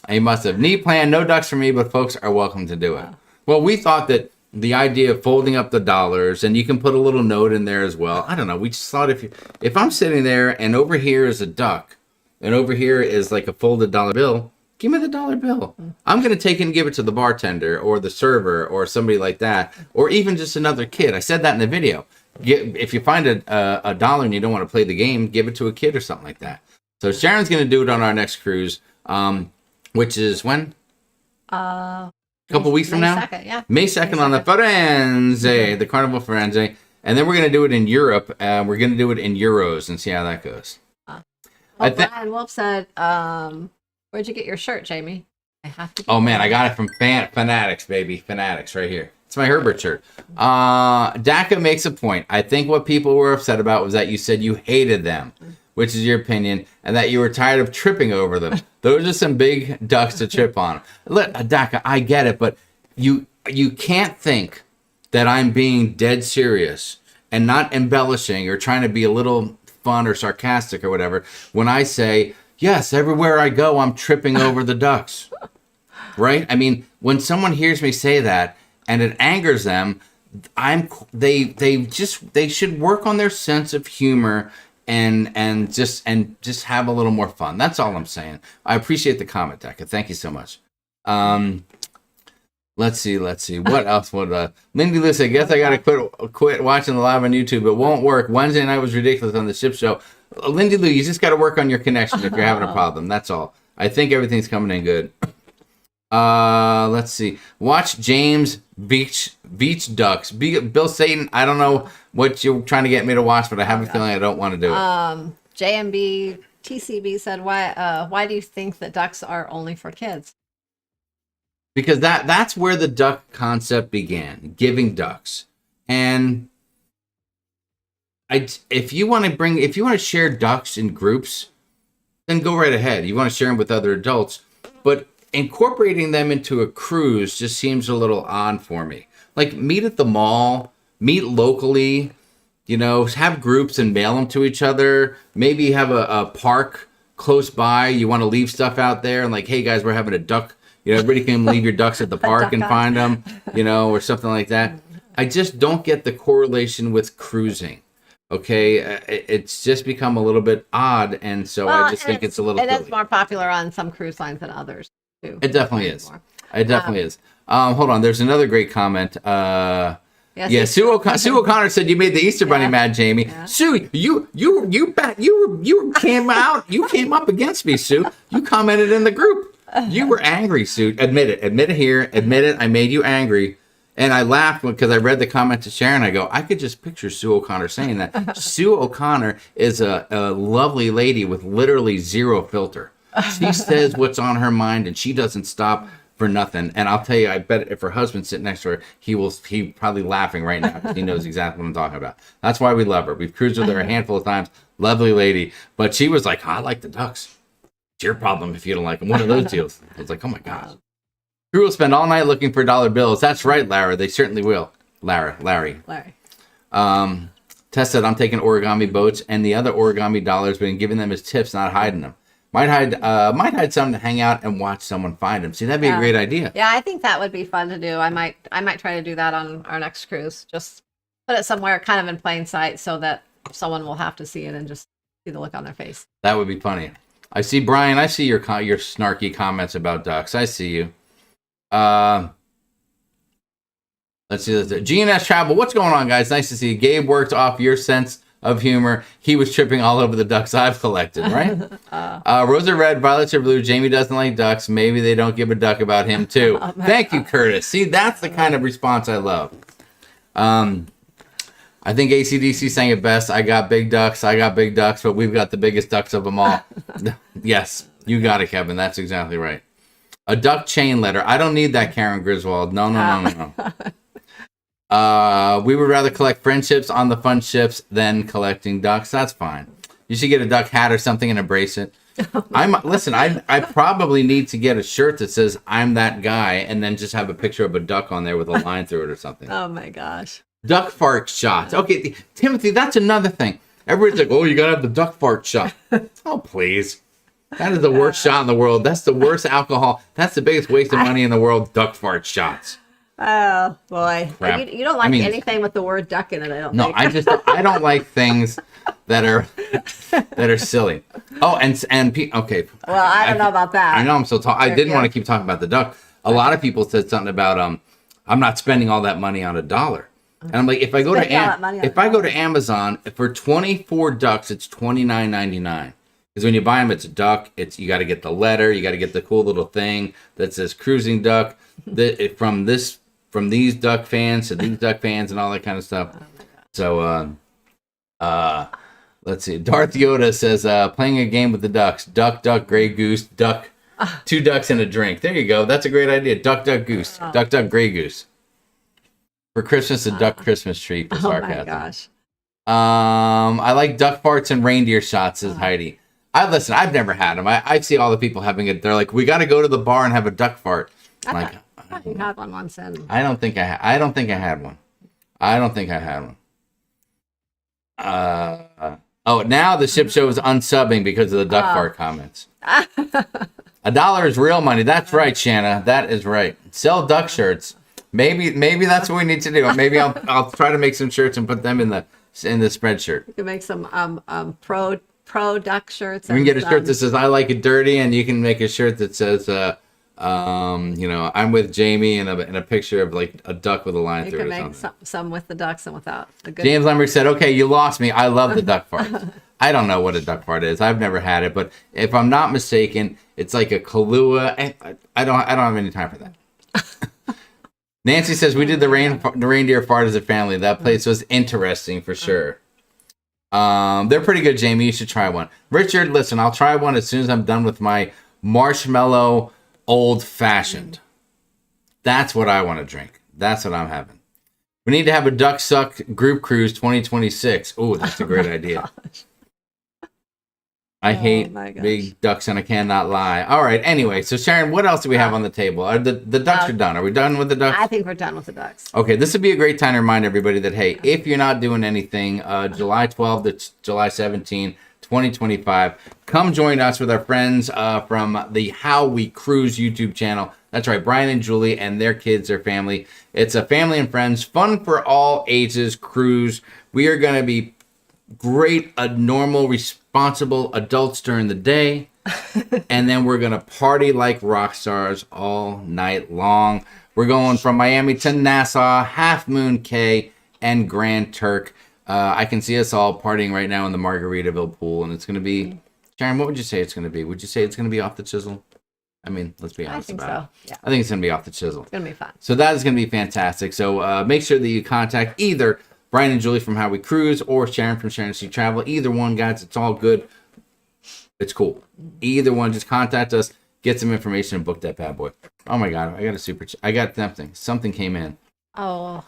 A: He must have. Neat plan, no ducks for me, but folks are welcome to do it. Well, we thought that the idea of folding up the dollars, and you can put a little note in there as well. I don't know. We just thought if I'm sitting there and over here is a duck, and over here is like a folded dollar bill, give me the dollar bill. I'm going to take it and give it to the bartender or the server or somebody like that, or even just another kid. I said that in the video. If you find a dollar and you don't want to play the game, give it to a kid or something like that. So Sharon's going to do it on our next cruise, which is when? A couple weeks from now? 2nd, yeah. May 2nd on the Firenze, the Carnival Firenze. And then we're going to do it in Europe. We're going to do it in euros and see how that goes.
D: Brian Wolf said, where'd you get your shirt, Jamie? I have to.
A: Oh, man, I got it from Fanatics, baby. Fanatics right here. It's my Herbert shirt. DACA makes a point. I think what people were upset about was that you said you hated them, which is your opinion, and that you were tired of tripping over them. Those are some big ducks to trip on. Look, DACA, I get it, but you can't think that I'm being dead serious and not embellishing or trying to be a little fun or sarcastic or whatever when I say, yes, everywhere I go, I'm tripping over the ducks. Right? I mean, when someone hears me say that and it angers them, they should work on their sense of humor and just have a little more fun. That's all I'm saying. I appreciate the comment, Decca. Thank you so much. Let's see. What else would Lindy Lewis? I guess I gotta quit watching the live on YouTube. It won't work. Wednesday night was ridiculous on the ship show. Lindy Lou, you just got to work on your connection if you're having a problem. That's all. I think everything's coming in good. Let's see. Watch James Beach Ducks. Bill Satan, I don't know what you're trying to get me to watch, but I have a feeling I don't want to do it.
D: JMB TCB said, why do you think that ducks are only for kids?
A: Because that's where the duck concept began, giving ducks. And if you want to share ducks in groups, then go right ahead. You want to share them with other adults, but incorporating them into a cruise just seems a little odd for me. Like, meet at the mall, meet locally, have groups and mail them to each other. Maybe have a park close by. You want to leave stuff out there and like, hey guys, we're having a duck. Everybody can leave your ducks at the park and find them, or something like that. I just don't get the correlation with cruising. Okay, it's just become a little bit odd, and so I just think it's a little.
D: It is more popular on some cruise lines than others too.
A: It definitely is. It definitely is. Hold on, there's another great comment. Sue O'Connor said you made the Easter Bunny mad, Jamie. Yeah. Sue, you came up against me, Sue. You commented in the group. You were angry, Sue. Admit it here. Admit it. I made you angry. And I laughed because I read the comment to Sharon. I go, I could just picture Sue O'Connor saying that. Sue O'Connor is a lovely lady with literally zero filter. She says what's on her mind, and she doesn't stop for nothing. And I'll tell you, I bet if her husband's sitting next to her, he probably laughing right now because he knows exactly what I'm talking about. That's why we love her. We've cruised with her a handful of times. Lovely lady. But she was like, I like the ducks. It's your problem if you don't like them. One of those deals. I was like, oh my gosh. Crew will spend all night looking for dollar bills. That's right, Lara. They certainly will. Larry. Tess said, I'm taking origami boats and the other origami dollars, but giving them as tips, not hiding them. Might hide some to hang out and watch someone find them. See, that'd be a great idea.
D: Yeah, I think that would be fun to do. I might try to do that on our next cruise. Just put it somewhere kind of in plain sight so that someone will have to see it and just see the look on their face.
A: That would be funny. I see, Brian, I see your snarky comments about ducks. I see you. Let's see. GNS Travel. What's going on, guys? Nice to see you. Gabe worked off your sense of humor. He was tripping all over the ducks I've collected, right? Rose are red, violets are blue. Jamie doesn't like ducks. Maybe they don't give a duck about him, too. Thank you, Curtis. See, that's the kind of response I love. I think AC/DC sang it best. I got big ducks, but we've got the biggest ducks of them all. Yes, you got it, Kevin. That's exactly right. A duck chain letter. I don't need that, Karen Griswold. No. We would rather collect friendships on the fun ships than collecting ducks. That's fine. You should get a duck hat or something and embrace it. I probably need to get a shirt that says I'm that guy and then just have a picture of a duck on there with a line through it or something.
D: Oh my gosh.
A: Duck fart shots. Okay, Timothy, that's another thing. Everybody's like, oh, you gotta have the duck fart shot. Oh, please. That is the worst shot in the world. That's the worst alcohol. That's the biggest waste of money in the world. Duck fart shots.
D: Oh boy,
A: Crap.
D: you don't like
A: I mean-
D: anything with the word duck in it. I don't
A: No,
D: think.
A: I don't like things that are silly. Oh, okay.
D: Well, I don't know about that.
A: I know I'm still talking. I didn't
D: Yeah.
A: want to keep talking about the duck. A lot of people said something about I'm not spending all that money on a dollar. And I'm like, if I go to
D: Spending all that money on a dollar.
A: Amazon for 24 ducks, it's $29.99. Because when you buy them, it's a duck. You got to get the letter. You got to get the cool little thing that says cruising duck. From these duck fans to these duck fans and all that kind of stuff.
D: Oh
A: So let's see. Darth Yoda says playing a game with the ducks. Duck, duck, gray goose, duck. 2 ducks and a drink. There you go. That's a great idea. Duck, duck, goose. Duck, duck, gray goose. For Christmas, a duck Christmas tree. For sarcasm.
D: Oh my gosh.
A: I like duck farts and reindeer shots, says Heidi. I've never had them. I see all the people having it. They're like, we got to go to the bar and have a duck fart.
D: I thought you had one once in.
A: I don't think I had one. Now the ship show is unsubbing because of the duck fart comments. $1 is real money. That's right, Shanna. That is right. Sell duck shirts. Maybe that's what we need to do. Maybe I'll try to make some shirts and put them in the spreadshirt.
D: You can make some pro duck shirts.
A: We can get a shirt that says "I like it dirty," and you can make a shirt that says I'm with Jamie and a picture of like a duck with a line
D: You
A: through
D: can
A: it or
D: make
A: something.
D: some with the ducks and without. The good
A: James Lemberg said, "Okay, you lost me. I love the duck fart." I don't know what a duck fart is. I've never had it, but if I'm not mistaken, it's like a Kahlua. I don't have any time for that. Nancy says we did the reindeer fart as a family. That place was interesting for sure. They're pretty good, Jamie. You should try one. Richard, listen, I'll try one as soon as I'm done with my marshmallow old fashioned. That's what I want to drink. That's what I'm having. We need to have a Duck Suck group cruise 2026. Oh, that's a great idea. I hate big ducks and I cannot lie. All right. Anyway, so Sharon, what else do we have on the table? The ducks are done. Are we done with the ducks?
D: I think we're done with the ducks.
A: Okay, this would be a great time to remind everybody that, hey, if you're not doing anything, July 12th to July 17th, 2025, come join us with our friends from the How We Cruise YouTube channel. That's right, Brian and Julie and their kids, their family. It's a family and friends, fun for all ages cruise. We are going to be great, normal, responsible adults during the day. And then we're going to party like rock stars all night long. We're going from Miami to Nassau, Half Moon Cay, and Grand Turk. I can see us all partying right now in the Margaritaville pool. And it's going to be, Sharon, what would you say it's going to be? Would you say it's going to be off the chisel? I mean, let's be honest about it.
D: Yeah.
A: I think it's going to be off the chisel.
D: It's going to be fun.
A: So that is going to be fantastic. So make sure that you contact either Brian and Julie from How We Cruise or Sharon from Sharon Travel. Either one, guys. It's all good. It's cool. Either one, just contact us, get some information, and book that bad boy. Oh my God, I got a I got something. Something came in.
D: Oh,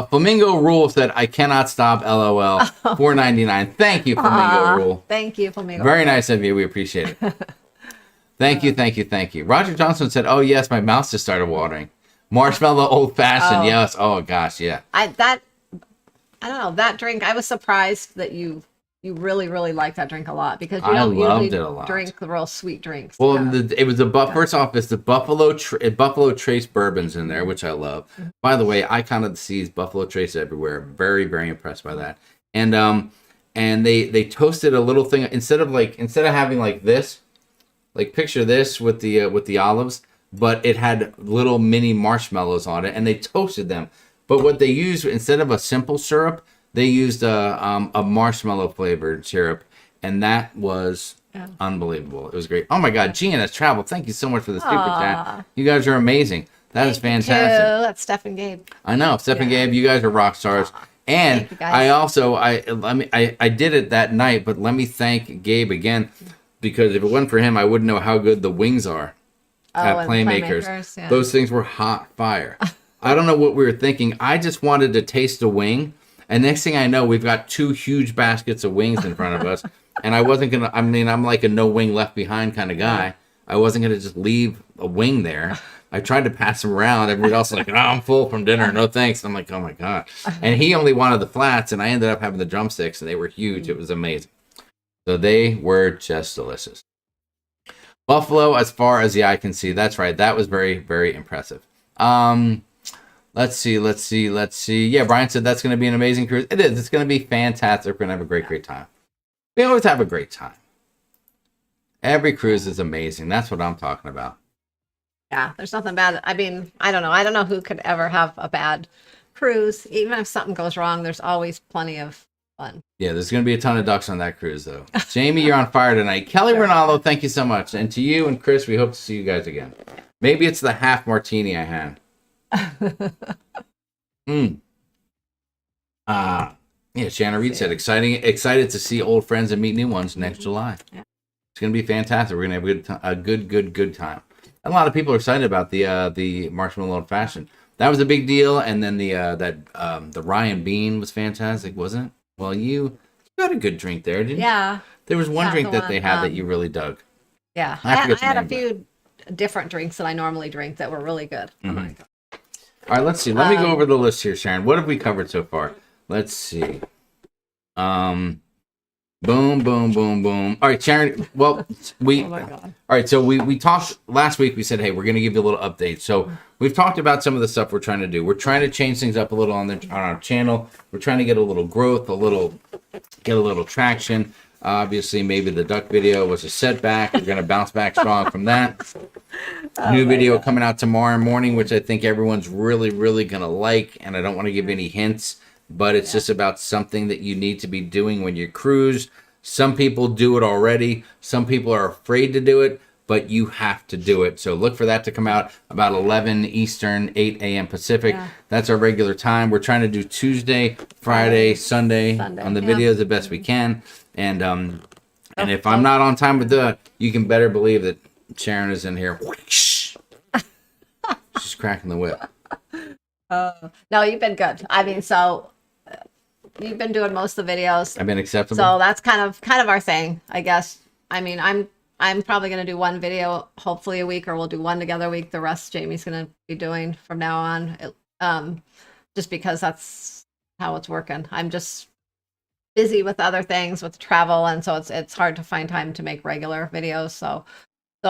A: Flamingo Rule said, "I cannot stop." LOL. $4.99. Thank you, Flamingo Rule.
D: Thank you, Flamingo.
A: Very nice of you. We appreciate it. Thank you. Roger Johnson said, "Oh yes, my mouth just started watering." Marshmallow old fashioned. Yes. Oh gosh, yeah.
D: I don't know, that drink. I was surprised that you really like that drink a lot because you don't usually drink the real sweet drinks.
A: Well, it was first off, it's the Buffalo Trace bourbons in there, which I love. By the way, I kind of see Buffalo Trace everywhere. Very, very impressed by that. And they toasted a little thing instead of having like this, like picture this with the olives, but it had little mini marshmallows on it, and they toasted them. But what they used, instead of a simple syrup, they used a marshmallow flavored syrup, and that was unbelievable. It was great. Oh my God, GNS Travel, thank you so much for the super chat. You guys are amazing. That is fantastic.
D: That's Steph and Gabe.
A: I know, Steph and Gabe, you guys are rock stars. And I also I did it that night, but let me thank Gabe again, because if it wasn't for him, I wouldn't know how good the wings are at Playmakers.
D: Yeah.
A: Those things were hot fire. I don't know what we were thinking. I just wanted to taste a wing. And next thing I know, we've got 2 huge baskets of wings in front of us. And I wasn't going to, I'm like a no wing left behind kind of guy. I wasn't going to just leave a wing there. I tried to pass them around. Everybody else was like, "Oh, I'm full from dinner. No thanks." I'm like, oh my God. And he only wanted the flats, and I ended up having the drumsticks, and they were huge. It was amazing. So they were just delicious. Buffalo, as far as the eye can see. That's right. That was very, very impressive. Let's see. Yeah, Brian said that's going to be an amazing cruise. It is. It's going to be fantastic. We're going to have a great time. We always have a great time. Every cruise is amazing. That's what I'm talking about.
D: Yeah, there's nothing bad. I mean, I don't know. I don't know who could ever have a bad cruise. Even if something goes wrong, there's always plenty of fun.
A: Yeah, there's going to be a ton of ducks on that cruise, though. Jamie, you're on fire tonight. Kelly Ronaldo, thank you so much. And to you and Chris, we hope to see you guys again. Maybe it's the half martini I had. Yeah, Shannon Reed said, excited to see old friends and meet new ones next July.
D: Yeah.
A: It's going to be fantastic. We're going to have a good time. A lot of people are excited about the marshmallow old fashioned. That was a big deal, and then the Ryan Bean was fantastic, wasn't it? Well, you got a good drink there, didn't you?
D: Yeah.
A: There was one drink that they had that you really dug.
D: Yeah, I had a few different drinks that I normally drink that were really good.
A: Mm-hmm. Oh my God. All right, let's see. Let me go over the list here, Sharon. What have we covered so far? Let's see. Boom, boom, boom, boom. All right, Sharon. Well,
D: Oh my God.
A: All right, so we talked last week. We said, hey, we're going to give you a little update. So we've talked about some of the stuff we're trying to do. We're trying to change things up a little on our channel. We're trying to get a little growth, get a little traction. Obviously, maybe the duck video was a setback. We're going to bounce back strong from that. New video coming out tomorrow morning, which I think everyone's really going to like. And I don't want to give any hints, but it's just about something that you need to be doing when you cruise. Some people do it already. Some people are afraid to do it, but you have to do it. So look for that to come out about 11 Eastern, 8 a.m. Pacific. Yeah. That's our regular time. We're trying to do Tuesday, Friday, Sunday on the videos the best we can. And if I'm not on time with that, you can better believe that Sharon is in here. She's cracking the whip.
D: No, you've been good. I mean, you've been doing most of the videos.
A: I've been acceptable.
D: So that's kind of our thing, I guess. I mean, I'm probably going to do one video, hopefully a week, or we'll do one together a week. The rest Jamie's going to be doing from now on, just because that's how it's working. I'm just busy with other things, with travel, and so it's hard to find time to make regular videos. So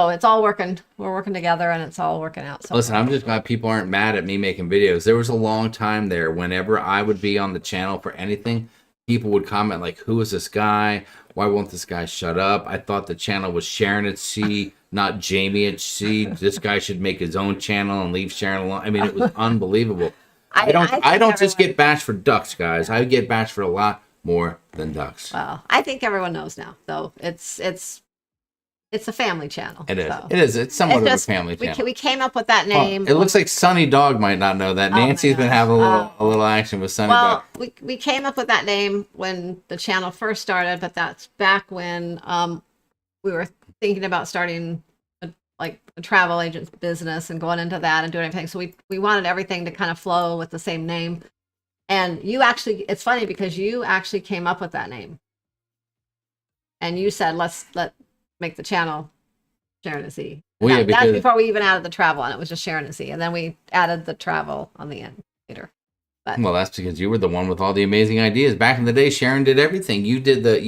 D: it's all working. We're working together, and it's all working out. So
A: listen, I'm just glad people aren't mad at me making videos. There was a long time there whenever I would be on the channel for anything, people would comment like, who is this guy? Why won't this guy shut up? I thought the channel was Sharon@sea, not Jamie@sea. This guy should make his own channel and leave Sharon alone. I mean, it was unbelievable. I don't just get bashed for ducks, guys. I get bashed for a lot more than ducks.
D: Well, I think everyone knows now, though. It's a family channel.
A: It is.
D: So.
A: It is. It's somewhat of a family channel.
D: We came up with that name.
A: It looks like Sunny Dog might not know that. Nancy's been having a little action with Sunny Dog.
D: We came up with that name when the channel first started, but that's back when we were thinking about starting a travel agent business and going into that and doing everything. So we wanted everything to kind of flow with the same name. And it's funny because you actually came up with that name. And you said, let's make the channel Sharonatsea.
A: Well, yeah,
D: that's before we even added the travel on it. It was just Sharonatsea. And then we added the travel on the end later.
A: Well, that's because you were the one with all the amazing ideas. Back in the day, Sharon did everything. You did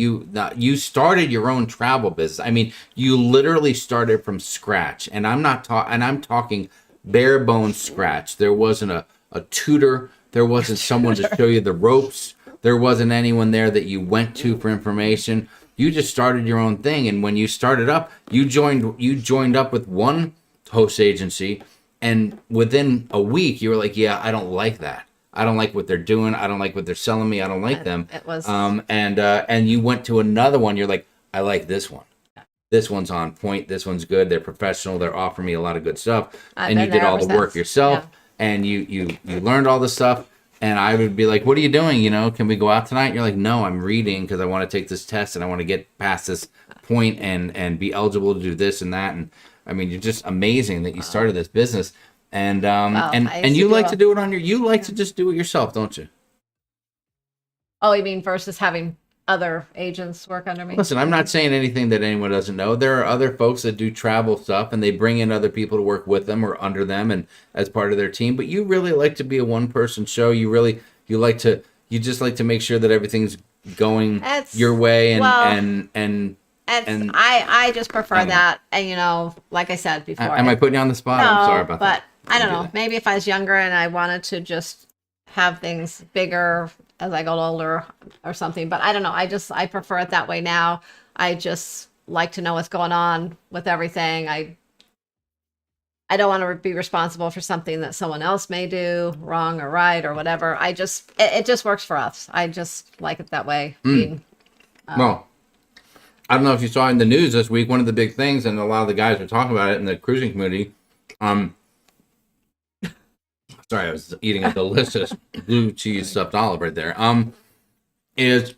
A: you started your own travel business. I mean, you literally started from scratch. And I'm talking bare bones scratch. There wasn't a tutor. There wasn't someone to show you the ropes. There wasn't anyone there that you went to for information. You just started your own thing, and when you started up, you joined up with one host agency, and within a week, you were like, "Yeah, I don't like that. I don't like what they're doing. I don't like what they're selling me. I don't like them."
D: It was
A: and you went to another one. You're like, "I like this one. This one's on point. This one's good. They're professional. They're offering me a lot of good stuff." And you did all the work yourself, and you learned all the stuff. And I would be like, what are you doing? Can we go out tonight? And you're like, no, I'm reading because I want to take this test and I want to get past this point and be eligible to do this and that. And I mean, you're just amazing that you started this business. And and you like to do it you like to just do it yourself, don't you?
D: Oh, you mean versus having other agents work under me?
A: Listen, I'm not saying anything that anyone doesn't know. There are other folks that do travel stuff and they bring in other people to work with them or under them and as part of their team. But you really like to be a one-person show. You just like to make sure that everything's going your way and
D: I just prefer that. And like I said before,
A: am I putting you on the spot?
D: No,
A: I'm sorry about that.
D: I don't know. Maybe if I was younger and I wanted to just have things bigger as I got older or something, but I don't know. I prefer it that way now. I just like to know what's going on with everything. I don't want to be responsible for something that someone else may do wrong or right or whatever. It just works for us. I just like it that way.
A: Well, I don't know if you saw in the news this week, one of the big things, and a lot of the guys are talking about it in the cruising community. Sorry, I was eating a delicious blue cheese stuffed olive right there. Is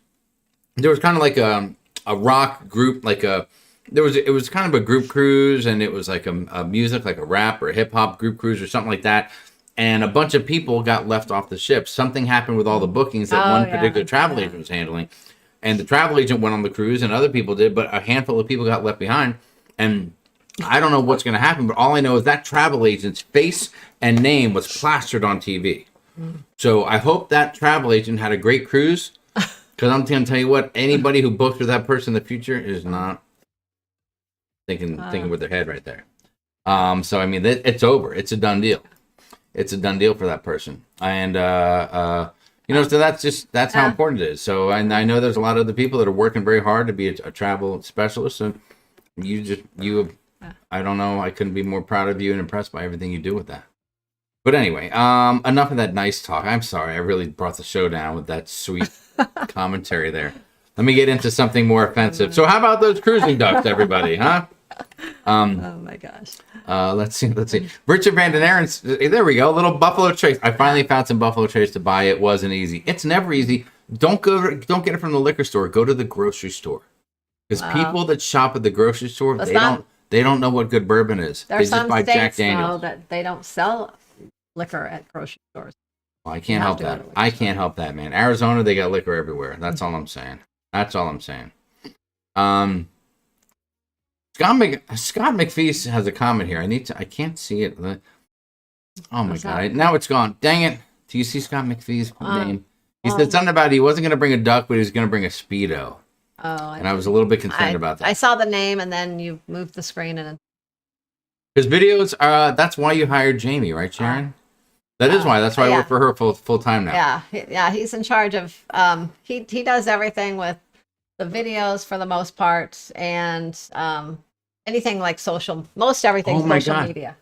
A: there was kind of like a rock group, it was kind of a group cruise, and it was like a music, like a rap or a hip hop group cruise or something like that. And a bunch of people got left off the ship. Something happened with all the bookings that one particular travel agent was handling. And the travel agent went on the cruise and other people did, but a handful of people got left behind. And I don't know what's going to happen, but all I know is that travel agent's face and name was plastered on TV. So I hope that travel agent had a great cruise, because I'm going to tell you what, anybody who books with that person in the future is not thinking with their head right there. So, I mean, it's over. It's a done deal. It's a done deal for that person. And, so that's how important it is. So, and I know there's a lot of other people that are working very hard to be a travel specialist. And I don't know, I couldn't be more proud of you and impressed by everything you do with that. But anyway, enough of that nice talk. I'm sorry, I really brought the show down with that sweet commentary there. Let me get into something more offensive. So how about those cruising ducks, everybody, huh?
D: Oh my gosh.
A: Let's see. Richard Van Den Aaron's, there we go, little Buffalo Trace. I finally found some Buffalo Trace to buy. It wasn't easy. It's never easy. Don't get it from the liquor store. Go to the grocery store. Because people that shop at the grocery store, they don't know what good bourbon is.
D: There
A: they
D: are some
A: buy
D: states
A: Jack Daniels.
D: that they don't sell liquor at grocery stores.
A: Well, I can't help that. I can't help that, man. Arizona, they got liquor everywhere. That's all I'm saying. Scott McPhee has a comment here. I can't see it. Oh my God. Now it's gone. Dang it. Do you see Scott McPhee's name? He said something about he wasn't going to bring a duck, but he was going to bring a Speedo. Oh, and I was a little bit concerned about that.
D: I saw the name, and then you moved the screen, and
A: his videos that's why you hired Jamie, right, Sharon? That is why. That's why I work for her full time now.
D: Yeah. He's in charge of. He does everything with the videos for the most part, and anything like most everything social media.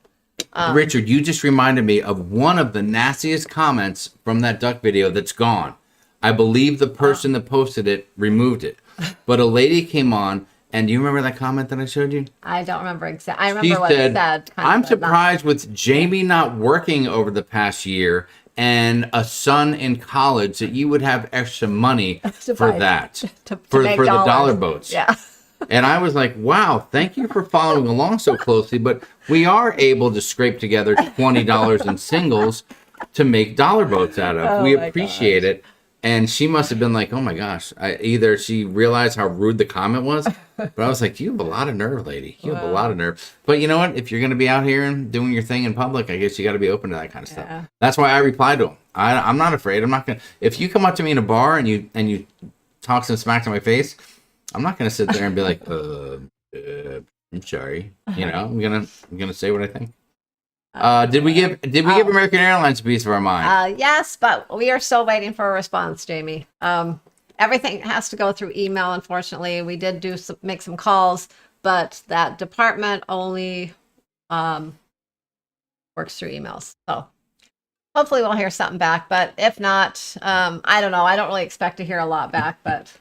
A: Richard, you just reminded me of one of the nastiest comments from that duck video that's gone. I believe the person that posted it removed it. But a lady came on, and do you remember that comment that I showed you?
D: I don't remember exactly. I remember what it said.
A: I'm surprised with Jamie not working over the past year and a son in college that you would have extra money for that. For the dollar boats.
D: Yeah.
A: And I was like, wow, thank you for following along so closely. But we are able to scrape together $20 in singles to make dollar boats out of. We appreciate it. And she must have been like, oh my gosh. Either she realized how rude the comment was, but I was like, you have a lot of nerve, lady. You have a lot of nerve. But you know what? If you're going to be out here and doing your thing in public, I guess you got to be open to that kind of stuff. That's why I replied to him. I'm not afraid. I'm not going to. If you come up to me in a bar and you talk some smack to my face, I'm not going to sit there and be like, I'm sorry. You know, I'm gonna say what I think. Did we give American Airlines a piece of our mind?
D: Yes, but we are still waiting for a response, Jamie. Everything has to go through email. Unfortunately, we did make some calls, but that department only works through emails. So hopefully we'll hear something back. But if not, I don't know. I don't really expect to hear a lot back, but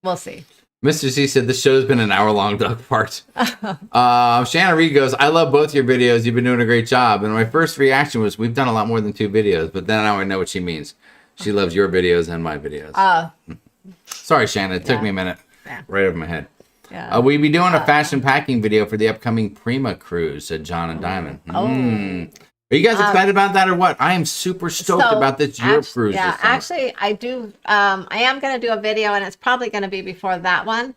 D: we'll see.
A: Mr. C said this show's been an hour-long duck part. Shannon Reed goes, I love both your videos. You've been doing a great job. And my first reaction was, we've done a lot more than 2 videos. But then now I know what she means. She loves your videos and my videos. Sorry, Shannon. It took me a minute. Right over my head. Yeah. We'll be doing a fashion packing video for the upcoming Prima cruise, said John and Diamond. Are you guys excited about that or what? I am super stoked about this Europe cruise.
D: Yeah, actually, I do. I am going to do a video, and it's probably going to be before that one,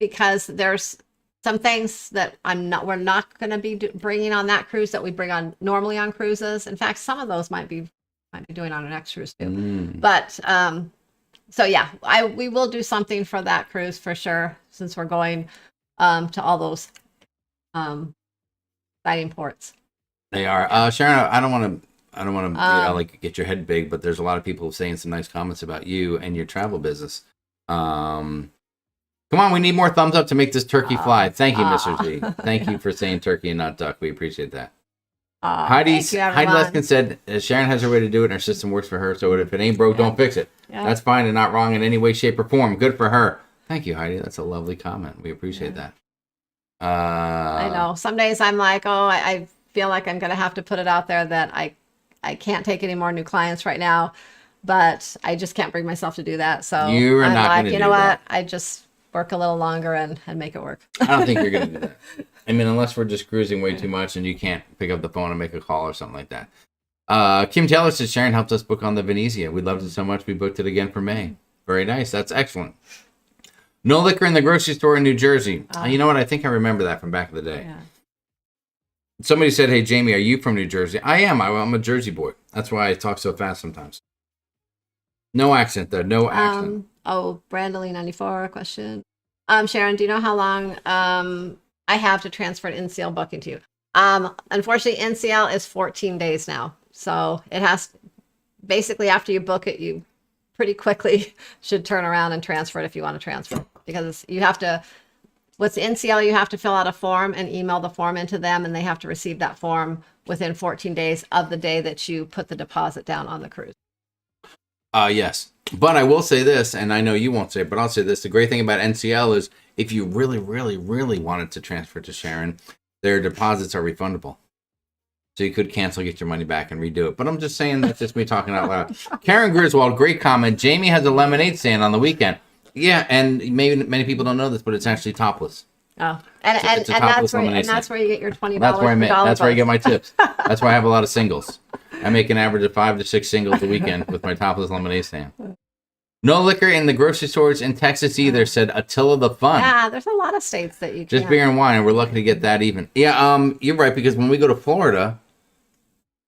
D: because there's some things that we're not going to be bringing on that cruise that we bring on normally on cruises. In fact, some of those might be doing on our next cruise too. But so yeah, we will do something for that cruise for sure, since we're going to all those exciting ports.
A: They are. Sharon, I don't want to like get your head big, but there's a lot of people saying some nice comments about you and your travel business. Come on, we need more thumbs up to make this turkey fly. Thank you, Mr. Z. Thank you for saying turkey and not duck. We appreciate that. Heidi Leskin said Sharon has her way to do it and her system works for her, so if it ain't broke, don't fix it. Yeah. That's fine and not wrong in any way, shape, or form. Good for her. Thank you, Heidi. That's a lovely comment. We appreciate that.
D: I know. Some days I'm like, I feel like I'm going to have to put it out there that I can't take any more new clients right now, but I just can't bring myself to do that. So
A: you're
D: I'm
A: not
D: like,
A: gonna
D: you
A: do
D: know what?
A: that.
D: I just work a little longer and make it work.
A: I don't think you're going to do that. I mean, unless we're just cruising way too much and you can't pick up the phone and make a call or something like that. Kim Taylor says Sharon helped us book on the Venezia. We loved it so much we booked it again for May. Very nice. That's excellent. No liquor in the grocery store in New Jersey. You know what? I think I remember that from back in the day.
D: Yeah.
A: Somebody said, hey, Jamie, are you from New Jersey? I am. I'm a Jersey boy. That's why I talk so fast sometimes. No accent, though. No accent.
D: Brandolly 94 question. Sharon, do you know how long I have to transfer an NCL booking to you? Unfortunately, NCL is 14 days now. So it has, basically after you book it, you pretty quickly should turn around and transfer it if you want to transfer. Because you have to, with NCL, you have to fill out a form and email the form into them, and they have to receive that form within 14 days of the day that you put the deposit down on the cruise.
A: Yes. But I will say this, and I know you won't say it, but I'll say this. The great thing about NCL is if you really, really, really wanted to transfer to Sharon, their deposits are refundable. So you could cancel, get your money back, and redo it. But I'm just saying that's just me talking out loud. Karen Griswold, great comment. Jamie has a lemonade stand on the weekend. Yeah, and maybe many people don't know this, but it's actually topless.
D: Oh, and that's where you get your $20.
A: That's where I get my tips. That's why I have a lot of singles. I make an average of 5 to 6 singles a weekend with my topless lemonade stand. No liquor in the grocery stores in Texas either, said Attila the Fun.
D: Yeah, there's a lot of states that you can.
A: Just beer and wine, and we're lucky to get that even. Yeah, you're right, because when we go to Florida,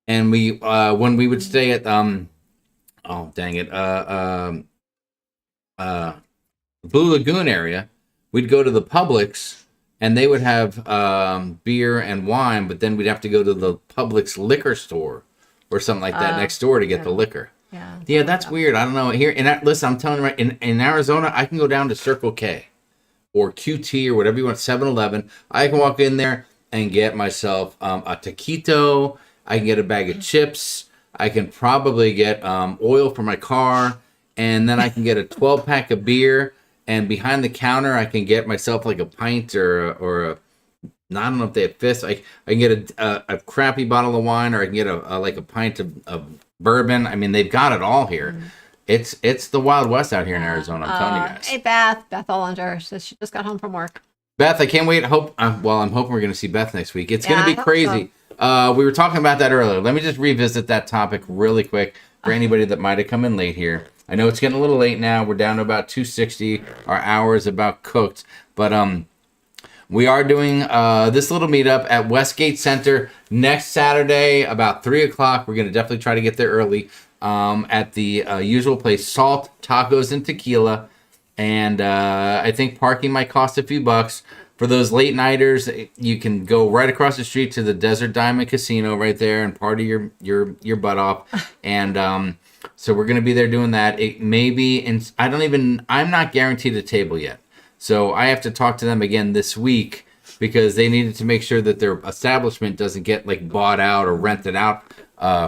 A: and when we would stay at Blue Lagoon area, we'd go to the Publix, and they would have beer and wine, but then we'd have to go to the Publix liquor store or something like that next door to get the liquor. Yeah, that's weird. I don't know. Here, listen, I'm telling you right, in Arizona, I can go down to Circle K or QT or whatever you want, 7-Eleven. I can walk in there and get myself a taquito. I can get a bag of chips. I can probably get oil for my car. And then I can get a 12-pack of beer. And behind the counter, I can get myself like a pint or a I don't know if they have fists. I can get a crappy bottle of wine, or I can get a pint of bourbon. I mean, they've got it all here. It's the Wild West out here in Arizona. I'm telling you guys.
D: Hey, Beth Ollinger. She just got home from work.
A: Beth, I can't wait. I'm hoping we're going to see Beth next week. It's going to be crazy. So. We were talking about that earlier. Let me just revisit that topic really quick for anybody that might have come in late here. I know it's getting a little late now. We're down to about 260. Our hour is about cooked. But we are doing this little meetup at Westgate Center next Saturday about 3 o'clock. We're going to definitely try to get there early at the usual place, Salt, Tacos, and Tequila. And I think parking might cost a few bucks. For those late nighters, you can go right across the street to the Desert Diamond Casino right there and party your butt off. And so we're going to be there doing that. It may be, and I'm not guaranteed a table yet. So I have to talk to them again this week because they needed to make sure that their establishment doesn't get like bought out or rented out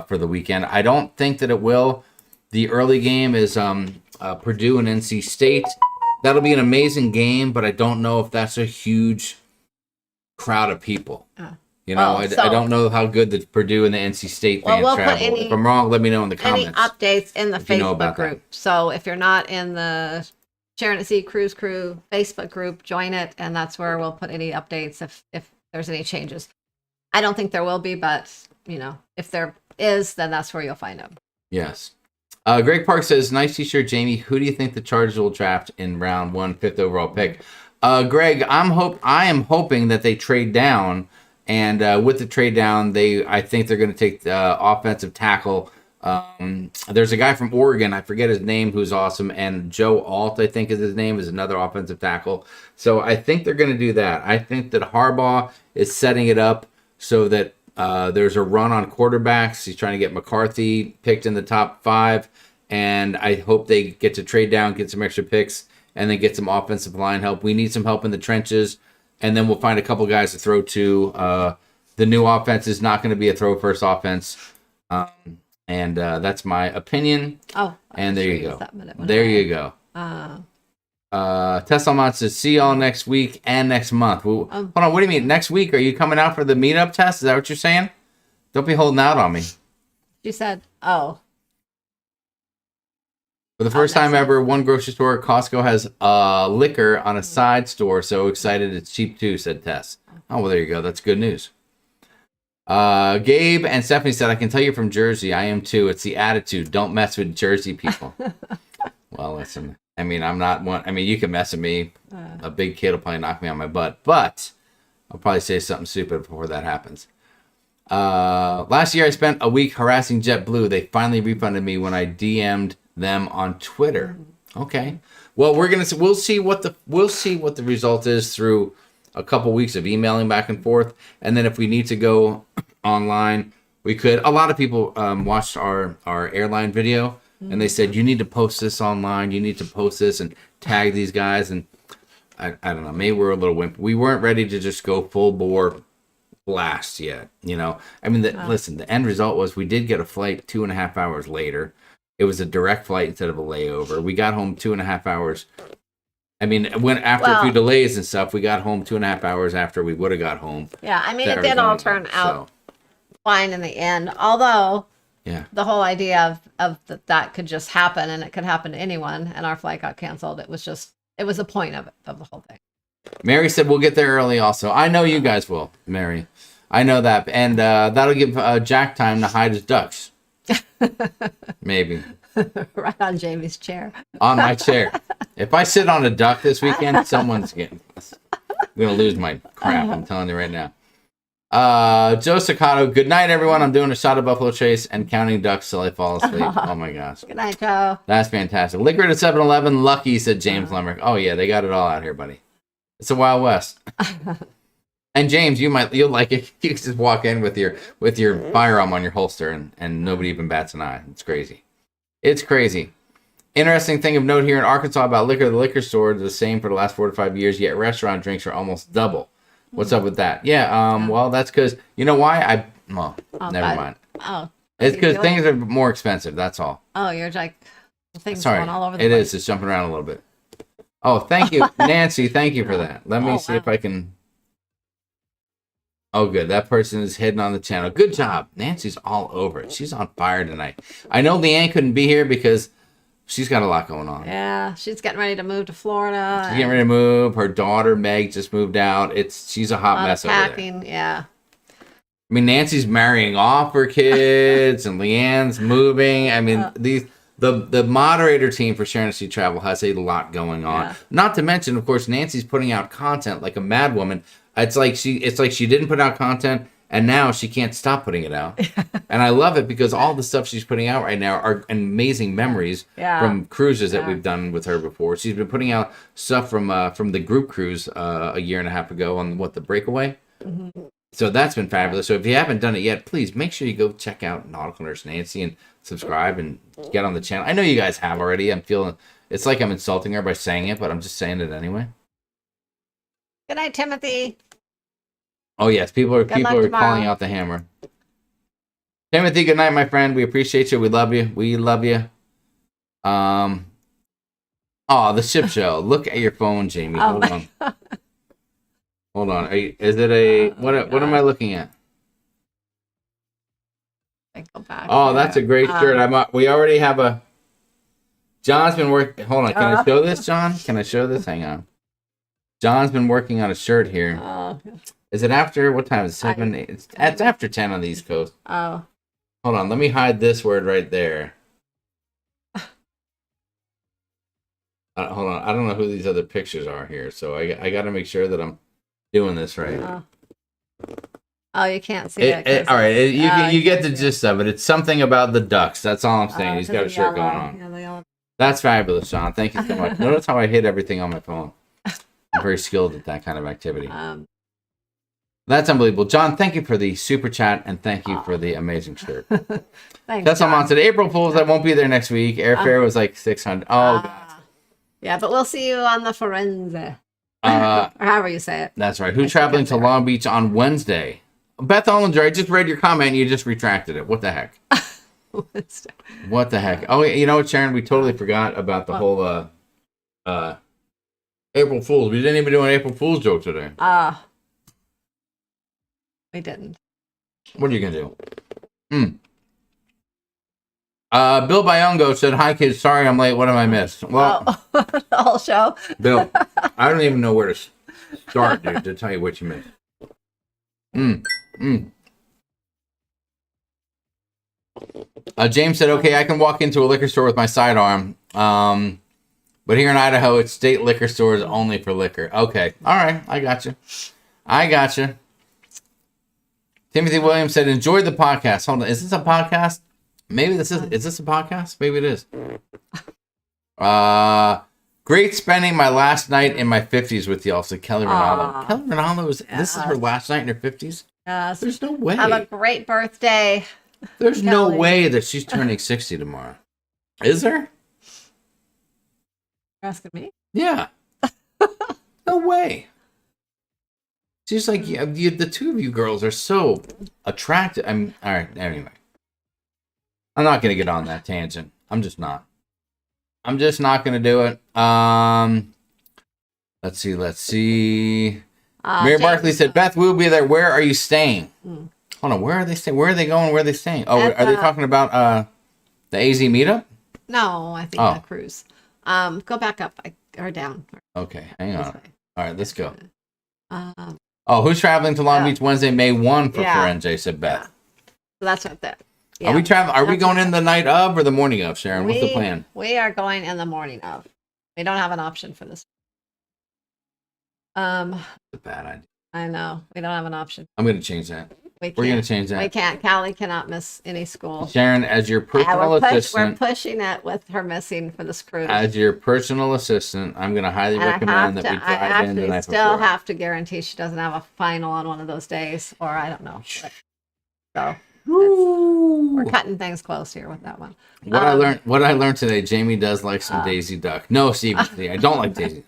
A: for the weekend. I don't think that it will. The early game is Purdue and NC State. That'll be an amazing game, but I don't know if that's a huge crowd of people. I don't know how good the Purdue and the NC State fans travel. If I'm wrong, let me know in the comments.
D: Any updates in the Facebook group. So if you're not in the Sharon at Sea Cruise Crew Facebook group, join it, and that's where we'll put any updates if there's any changes. I don't think there will be, but if there is, then that's where you'll find them.
A: Yes. Greg Park says, nice t-shirt, Jamie. Who do you think the Chargers will draft in round 1, 5th overall pick? Greg, I am hoping that they trade down, and with the trade down, I think they're going to take the offensive tackle. There's a guy from Oregon, I forget his name, who's awesome, and Joe Alt, I think is his name, is another offensive tackle. So I think they're going to do that. I think that Harbaugh is setting it up so that there's a run on quarterbacks. He's trying to get McCarthy picked in the top 5, and I hope they get to trade down, get some extra picks, and then get some offensive line help. We need some help in the trenches, and then we'll find a couple guys to throw to. The new offense is not going to be a throw-first offense, and that's my opinion.
D: Oh,
A: and there you go. There you go. Tesla says, see y'all next week and next month. Hold on, what do you mean? Next week? Are you coming out for the meetup test? Is that what you're saying? Don't be holding out on me.
D: She said, oh.
A: For the first time ever, one grocery store, Costco, has liquor on a side store. So excited it's cheap too, said Tess. Oh, well, there you go. That's good news. Gabe and Stephanie said, I can tell you're from Jersey. I am too. It's the attitude. Don't mess with Jersey people. Well, listen. I mean, I'm not one. I mean, you can mess with me. A big kid will probably knock me on my butt, but I'll probably say something stupid before that happens. Last year, I spent a week harassing JetBlue. They finally refunded me when I DM'd them on Twitter. Okay. Well, we'll see what the result is through a couple weeks of emailing back and forth, and then if we need to go online, we could. A lot of people watched our airline video. And they said, you need to post this online. You need to post this and tag these guys. And I don't know. Maybe we're a little wimp. We weren't ready to just go full bore blast yet. You know, I mean, listen, the end result was we did get a flight 2.5 hours later. It was a direct flight instead of a layover. We got home 2.5 hours. I mean, after a few delays and stuff, we got home 2.5 hours after we would have got home.
D: Yeah, I mean, it did all turn out fine in the end. Although... yeah, the whole idea of that could just happen, and it could happen to anyone, and our flight got canceled. It was the point of the whole thing. Mary said we'll get there early also. I know you guys will, Mary. I know that. And that'll give Jack time to hide his ducks. Maybe. Right on Jamie's chair. On my chair. If I sit on a duck this weekend, someone's I'm going to lose my crap. I'm telling you right now. Joe Staccato, good night, everyone. I'm doing a shot of Buffalo Trace and counting ducks till I fall asleep. Oh my gosh. Good night, Joe. That's fantastic. Liquor at 7-Eleven, lucky, said James Lemrick. Oh yeah, they got it all out here, buddy. It's a Wild West. And James, you'll like it. You can just walk in with your firearm on your holster and nobody even bats an eye. It's crazy. It's crazy. Interesting thing of note here in Arkansas about liquor, the liquor store is the same for the last 4 to 5 years, yet restaurant drinks are almost double. What's up with that? Yeah, well, that's because, you know why? Never mind. Oh. It's because things are more expensive, that's all. Oh, you're like, things going all over the place. It is, it's jumping around a little bit. Oh, thank you, Nancy, thank you for that. Let me see if I can... Oh, good, that person is hidden on the channel. Good job. Nancy's all over it. She's on fire tonight. I know Leanne couldn't be here because... she's got a lot going on. Yeah, she's getting ready to move to Florida. She's getting ready to move. Her daughter, Meg, just moved out. She's a hot mess over there. Yeah. I mean, Nancy's marrying off her kids, and Leanne's moving. I mean, the moderator team for Sharonatsea Travel has a lot going on. Yeah. Not to mention, of course, Nancy's putting out content like a madwoman. It's like she didn't put out content. And now she can't stop putting it out. And I love it because all the stuff she's putting out right now are amazing memories from cruises that we've done with her before. She's been putting out stuff from the group cruise a year and a half ago on the Breakaway. Mm-hmm. So that's been fabulous. So if you haven't done it yet, please make sure you go check out Nautical Nurse Nancy and subscribe and get on the channel. I know you guys have already. I'm feeling it's like I'm insulting her by saying it, but I'm just saying it anyway. Good night, Timothy. Oh yes, people are calling out the hammer. Timothy, good night, my friend. We appreciate you. We love you. We love you. Oh, the ship show. Look at your phone, Jamie. Hold on. Hold on. Is it a what am I looking at? Go back. Oh, that's a great shirt. We already have a. John's been working. Hold on. Can I show this, John? Can I show this? Hang on. John's been working on a shirt here. Is it after, what time is it? 7, 8? It's after 10 on the East Coast. Oh. Hold on, let me hide this word right there. Hold on, I don't know who these other pictures are here, so I got to make sure that I'm doing this right. Oh, you can't see it. All right, you get the gist of it. It's something about the ducks, that's all I'm saying. He's got a shirt going on. Yeah, that's fabulous, Sean. Thank you so much. Notice how I hit everything on my phone. I'm very skilled at that kind of activity.
A: That's unbelievable. John, thank you for the super chat and thank you for the amazing shirt.
D: Thanks,
A: That's
D: John.
A: on said April Fools. I won't be there next week. Airfare was like 600. Oh, God.
D: Yeah, but we'll see you on the Forense. Or however you say it.
A: That's right. Who's traveling to Long Beach on Wednesday? Beth Ollinger, I just read your comment and you just retracted it. What the heck? What the heck? Oh, you know what, Sharon? We totally forgot about the whole April Fools. We didn't even do an April Fool's joke today.
D: We didn't.
A: What are you going to do? Bill Byongo said, "Hi, kids. Sorry I'm late. What have I missed?" Well,
D: the whole show.
A: Bill, I don't even know where to start, dude, to tell you what you missed. James said, "Okay, I can walk into a liquor store with my sidearm. But here in Idaho, it's state liquor stores only for liquor." Okay. All right. I got you. Timothy Williams said, "Enjoyed the podcast." Hold on. Is this a podcast? Maybe this is this a podcast? Maybe it is. Great spending my last night in my 50s with y'all, said Kelly Ronaldo. Kelly Ronaldo, this is her last night in her 50s?
D: Yes.
A: There's no way.
D: Have a great birthday.
A: There's no way that she's turning 60 tomorrow. Is there?
D: You're asking me?
A: Yeah. No way. She's like, the two of you girls are so attractive. All right, anyway. I'm not going to get on that tangent. I'm just not going to do it. Let's see. Mary Barkley said, "Beth, we'll be there. Where are you staying?" Hold on, where are they staying? Where are they going? Where are they staying? Oh, are they talking about the AZ meetup?
D: No, I think the cruise. Go back up or down.
A: Okay, hang on. All right, let's go. Who's traveling to Long Beach Wednesday, May 1 for Forense, said Beth.
D: Yeah. So that's what that.
A: Yeah. Are we going in the night of or the morning of, Sharon? What's the plan?
D: We are going in the morning of. We don't have an option for this. It's
A: a bad idea.
D: I know. We don't have an option.
A: I'm going to change that.
D: We're
A: going to change that.
D: We can't. Callie cannot miss any school.
A: Sharon, as your personal assistant.
D: We're pushing it with her missing for this cruise.
A: As your personal assistant, I'm going to highly recommend that we drive in the night before. I
D: still have to guarantee she doesn't have a final on one of those days, or I don't know. So we're cutting things close here with that one.
A: What I learned today, Jamie does like some Daisy Duck. No, Steve, I don't like Daisy.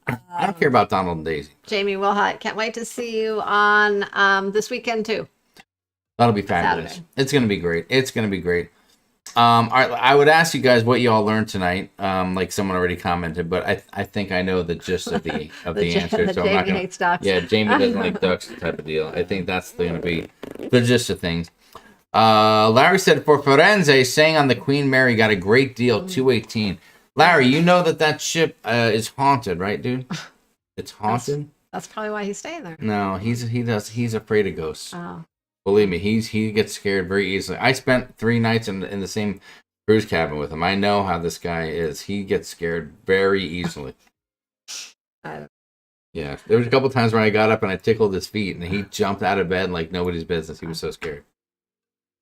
A: I don't care about Donald and Daisy.
D: Jamie, can't wait to see you on this weekend too.
A: That'll be fabulous. Saturday. It's going to be great. All right, I would ask you guys what you all learned tonight. Like someone already commented, but I think I know the gist of the answer. So I'm not gonna, hates ducks. Yeah, Jamie doesn't like ducks type of deal. I think that's going to be the gist of things. Larry said, for Forense, staying on the Queen Mary got a great deal, $218. Larry, you know that ship is haunted, right, dude? It's haunted.
D: That's probably why he's staying there.
A: No, he's afraid of ghosts.
D: Oh.
A: Believe me, he gets scared very easily. I spent 3 nights in the same cruise cabin with him. I know how this guy is. He gets scared very easily. Yeah, there was a couple times where I got up and I tickled his feet, and he jumped out of bed like nobody's business. He was so scared.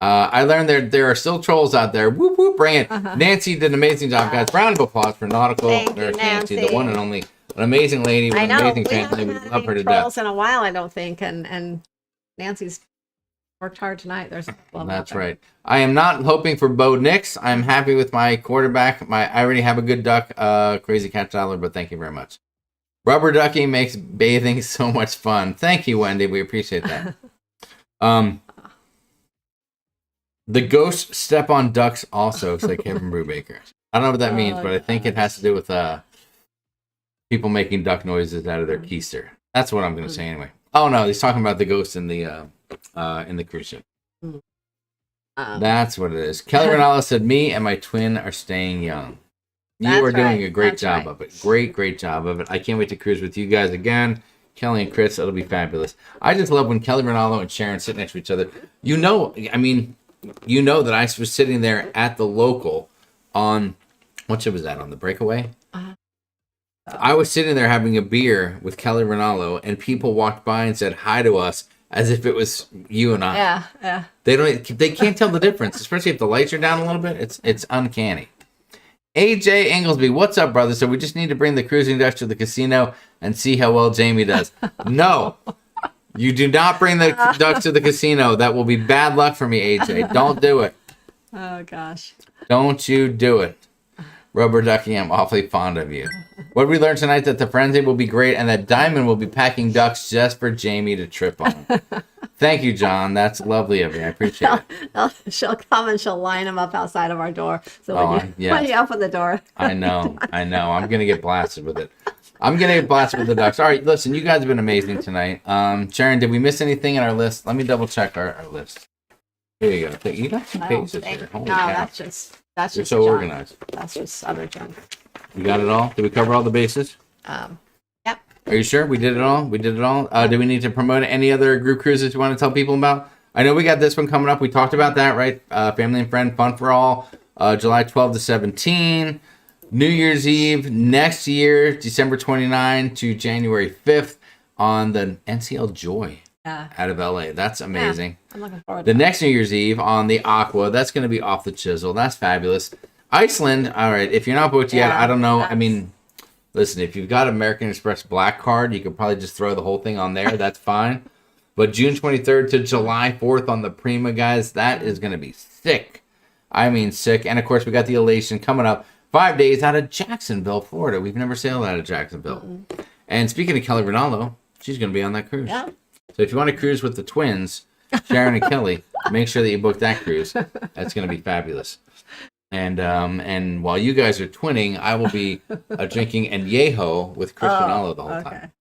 A: I learned there are still trolls out there. Whoop whoop, bring it. Nancy did an amazing job, guys. Round of applause for Nautical Nurse Nancy, the one and only, an amazing lady with an amazing family. We love her to death.
D: Trolls in a while, I don't think, and Nancy's worked hard tonight.
A: That's right. I am not hoping for Bo Nix. I'm happy with my quarterback. I already have a good duck, Crazy Cat Dollar, but thank you very much. Rubber ducking makes bathing so much fun. Thank you, Wendy. We appreciate that. The ghosts step on ducks also, said Kevin Brubaker. I don't know what that means, but I think it has to do with people making duck noises out of their keister. That's what I'm going to say anyway. Oh no, he's talking about the ghosts in the cruise ship. That's what it is. Kelly Ronaldo said, "Me and my twin are staying young." You are doing a great job of it. Great job of it. I can't wait to cruise with you guys again. Kelly and Chris, it'll be fabulous. I just love when Kelly Ronaldo and Sharon sit next to each other. You know that I was sitting there at the local on, what ship was that, on the Breakaway? I was sitting there having a beer with Kelly Ronaldo, and people walked by and said hi to us as if it was you and I.
D: Yeah.
A: They can't tell the difference, especially if the lights are down a little bit. It's uncanny. AJ Inglesby, what's up, brother? So we just need to bring the cruising ducks to the casino and see how well Jamie does. No. You do not bring the ducks to the casino. That will be bad luck for me, AJ. Don't do it.
D: Oh gosh.
A: Don't you do it. Rubber Ducky, I'm awfully fond of you. What did we learn tonight? That the frenzy will be great and that Diamond will be packing ducks just for Jamie to trip on. Thank you, John. That's lovely of you. I appreciate it.
D: She'll come and she'll line them up outside of our door. So when you open the door.
A: I know. I'm going to get blasted with it. I'm going to get blasted with the ducks. All right, listen, you guys have been amazing tonight. Sharon, did we miss anything in our list? Let me double check our list. Here you go. You got some pages here. Holy cow.
D: That's
A: You're
D: just
A: so
D: junk.
A: organized.
D: That's just other junk.
A: You got it all? Did we cover all the bases?
D: Yep.
A: Are you sure? We did it all? We did it all? Do we need to promote any other group cruises you want to tell people about? I know we got this one coming up. We talked about that, right? Family and Friend Fun for All, July 12 to 17. New Year's Eve next year, December 29 to January 5th on the NCL Joy out of LA. That's amazing.
D: Yeah, I'm looking forward to
A: The
D: that.
A: next New Year's Eve on the Aqua. That's going to be off the chisel. That's fabulous. Iceland. All right. If you're not booked yet, I don't know. I mean, listen, if you've got American Express Black Card, you could probably just throw the whole thing on there. That's fine. But June 23rd to July 4th on the Prima, guys, that is going to be sick. I mean, sick. And of course, we got the Elation coming up 5 days out of Jacksonville, Florida. We've never sailed out of Jacksonville. Mm-hmm. And speaking of Kelly Ronaldo, she's going to be on that cruise.
D: Yeah.
A: So if you want to cruise with the twins, Sharon and Kelly, make sure that you book that cruise. That's going to be fabulous. And while you guys are twinning, I will be drinking Añejo with Chris Ronaldo the whole time.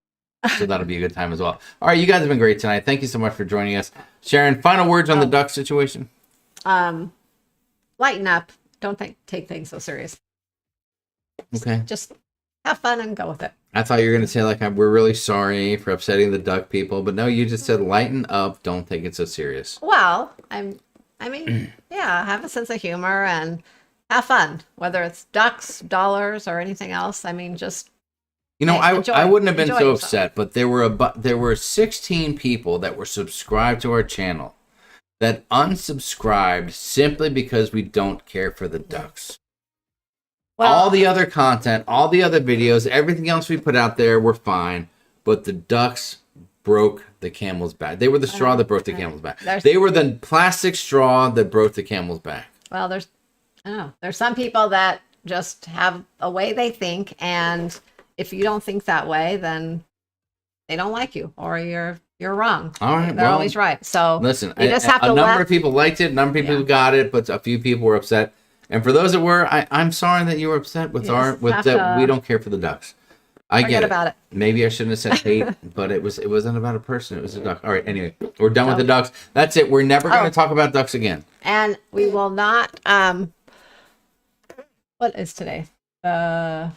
A: So that'll be a good time as well. All right, you guys have been great tonight. Thank you so much for joining us. Sharon, final words on the duck situation?
D: Lighten up. Don't take things so serious.
A: Okay.
D: Just have fun and go with it.
A: I thought you were going to say, like, we're really sorry for upsetting the duck people. But no, you just said lighten up. Don't take it so serious.
D: Well, I mean, yeah, have a sense of humor and have fun. Whether it's ducks, dollars, or anything else. I mean, just...
A: You know, I wouldn't have been so
D: yourself.
A: upset, but there were 16 people that were subscribed to our channel that unsubscribed simply because we don't care for the ducks.
D: Well,
A: All the other content, all the other videos, everything else we put out there were fine, but the ducks broke the camel's back. They were the straw that broke the camel's back. They were the plastic straw that broke the camel's back.
D: Well, there's some people that just have a way they think, and if you don't think that way, then they don't like you, or you're wrong.
A: All right,
D: they're always right. So
A: listen,
D: you just have to
A: a number of people liked it, a number of people got it, but a few people were upset. And for those that were, I'm sorry that you were upset with that. We don't care for the ducks. I get it.
D: About it.
A: Maybe I shouldn't have said hate, but it wasn't about a person. It was a duck. All right. Anyway, we're done with the ducks. That's it. We're never going to talk about ducks again.
D: And we will not. What is today? The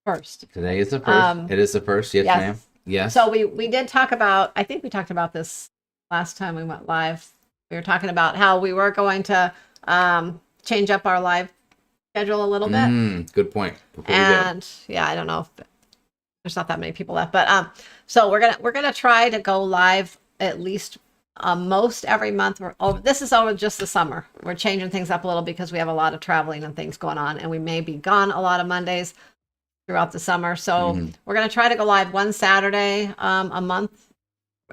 D: 1st.
A: Today is the 1st. It is the 1st. Yes, ma'am. Yes.
D: So we did talk about. I think we talked about this last time we went live. We were talking about how we were going to change up our live schedule a little bit.
A: Good point.
D: And I don't know if there's not that many people left, but so we're gonna try to go live at least most every month. This is over just the summer. We're changing things up a little because we have a lot of traveling and things going on, and we may be gone a lot of Mondays throughout the summer. So we're gonna try to go live one Saturday a month,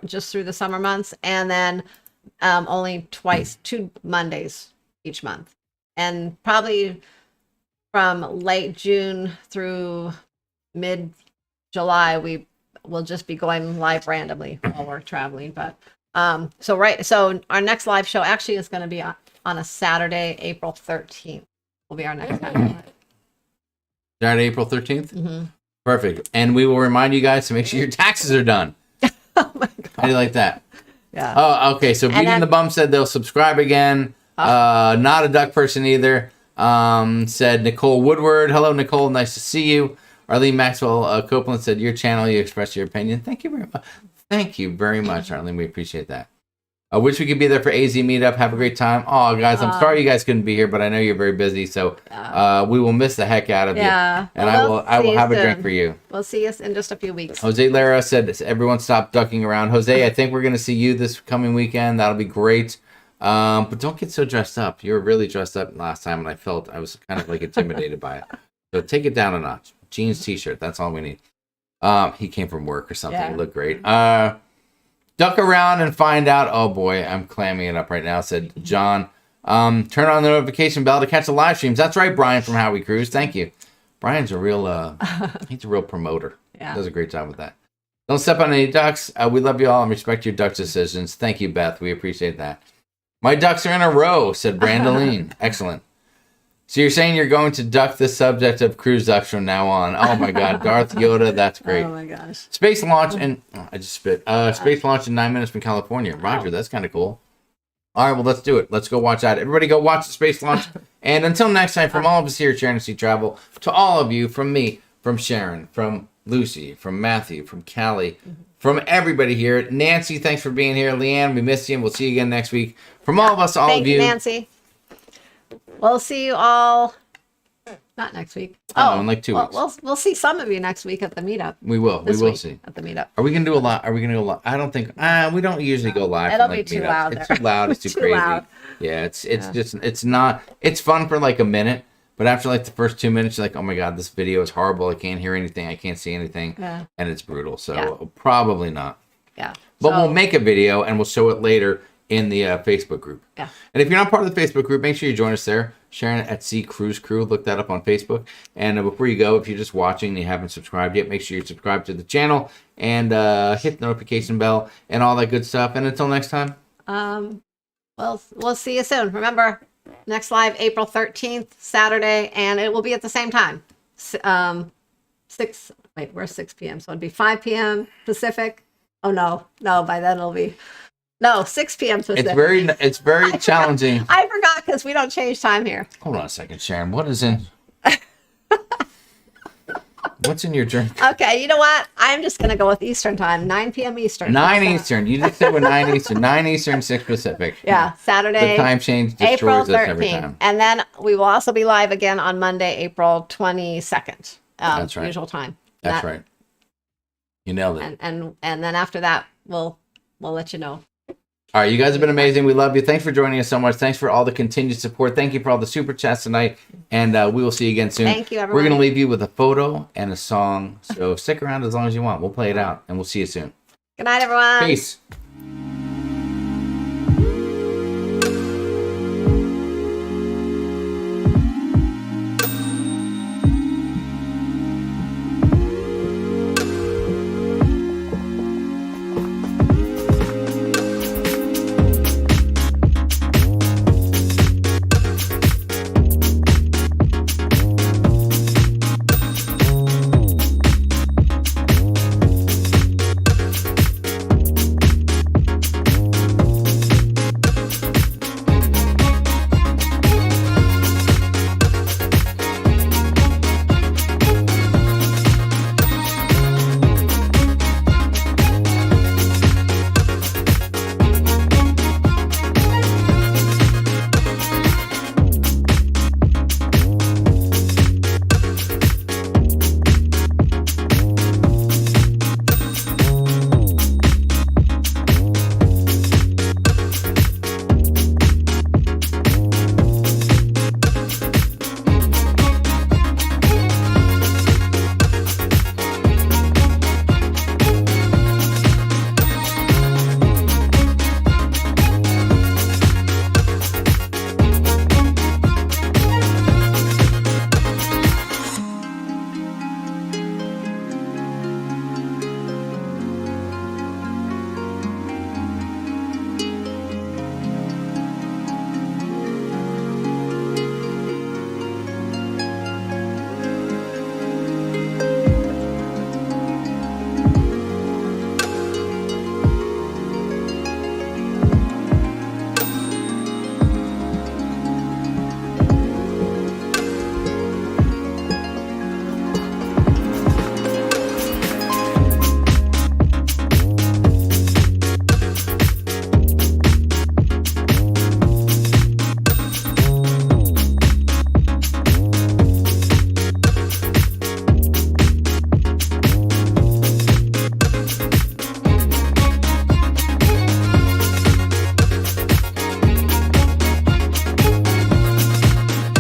D: just through the summer months, and then only 2 Mondays each month. And probably from late June through mid-July, we will just be going live randomly while we're traveling. But so our next live show actually is going to be on a Saturday, April 13th. Will be our next live.
A: Saturday, April 13th? Perfect. And we will remind you guys to make sure your taxes are done.
D: Oh my God.
A: How do you like that?
D: Yeah.
A: Oh, okay. So Beating the Bum said they'll subscribe again. Not a duck person either. Said Nicole Woodward. Hello, Nicole. Nice to see you. Arlene Maxwell Copeland said, your channel, you express your opinion. Thank you very much. Thank you very much, Arlene. We appreciate that. I wish we could be there for AZ Meetup. Have a great time. Oh, guys, I'm sorry you guys couldn't be here, but I know you're very busy, so we will miss the heck out of you. And I will have a drink for you.
D: We'll see you in just a few weeks.
A: Jose Lara said, everyone stop ducking around. Jose, I think we're going to see you this coming weekend. That'll be great. But don't get so dressed up. You were really dressed up last time, and I felt I was kind of like intimidated by it. So take it down a notch. Jeans, t-shirt. That's all we need. He came from work or something. He looked great. Duck around and find out. Oh boy, I'm clamming it up right now, said John. Turn on the notification bell to catch the live streams. That's right, Brian from How We Cruise. Thank you. Brian's a real he's a real promoter.
D: Yeah.
A: Does a great job with that. Don't step on any ducks. We love you all and respect your ducks' decisions. Thank you, Beth. We appreciate that. My ducks are in a row, said Brandoline. Excellent. So you're saying you're going to duck the subject of cruise ducks from now on. Oh my God, Darth Yoda, that's great.
D: Oh my gosh.
A: Space launch and I just spit. Space launch in 9 minutes from California. Roger, that's kind of cool. All right, well, let's do it. Let's go watch that. Everybody go watch the space launch. And until next time, from all of us here at Sharon Sea Travel, to all of you, from me, from Sharon, from Lucy, from Matthew, from Callie, from everybody here. Nancy, thanks for being here. Leanne, we miss you, and we'll see you again next week. From all of us, all
D: Thank
A: of you.
D: Nancy. We'll see you all. Not next week.
A: In like 2 weeks.
D: We'll see some of you next week at the meetup.
A: We will. We
D: This
A: will
D: week
A: see.
D: at the meetup.
A: Are we gonna do a lot? Are we gonna go live? I don't think. We don't usually go live.
D: It'll
A: from, like,
D: be too
A: meetups.
D: loud
A: It's
D: there.
A: too loud. It's too
D: Too
A: crazy.
D: loud.
A: Yeah, it's just it's not. It's fun for like a minute, but after like the first 2 minutes, you're like, oh my God, this video is horrible. I can't hear anything. I can't see anything,
D: Yeah.
A: and it's brutal. So
D: Yeah.
A: probably not.
D: Yeah.
A: But
D: So-
A: we'll make a video and we'll show it later in the Facebook group.
D: Yeah.
A: And if you're not part of the Facebook group, make sure you join us there. Sharon at Sea Cruise Crew. Look that up on Facebook. And before you go, if you're just watching and you haven't subscribed yet, make sure you subscribe to the channel and hit the notification bell and all that good stuff. And until next time.
D: We'll see you soon. Remember, next live April 13th, Saturday, and it will be at the same time. 6 p.m. So it'd be 5 p.m. Pacific. Oh no, by then it'll be 6 p.m. Pacific.
A: It's very challenging.
D: I forgot because we don't change time here.
A: Hold on a second, Sharon. What is in? What's in your drink?
D: Okay, you know what? I'm just gonna go with Eastern time, 9 p.m. Eastern.
A: 9 Eastern. You just said we're 9 Eastern. 9 Eastern, 6 Pacific.
D: Yeah, Saturday.
A: The time change
D: April
A: destroys us every
D: 13th.
A: time.
D: And then we will also be live again on Monday, April 22nd.
A: That's right.
D: Usual time.
A: That's right. You nailed it.
D: And then after that, we'll let you know.
A: All right, you guys have been amazing. We love you. Thanks for joining us so much. Thanks for all the continued support. Thank you for all the super chats tonight. And we will see you again soon.
D: Thank you, everyone.
A: We're going to leave you with a photo and a song. So stick around as long as you want. We'll play it out, and we'll see you soon.
D: Good night, everyone.
A: Peace.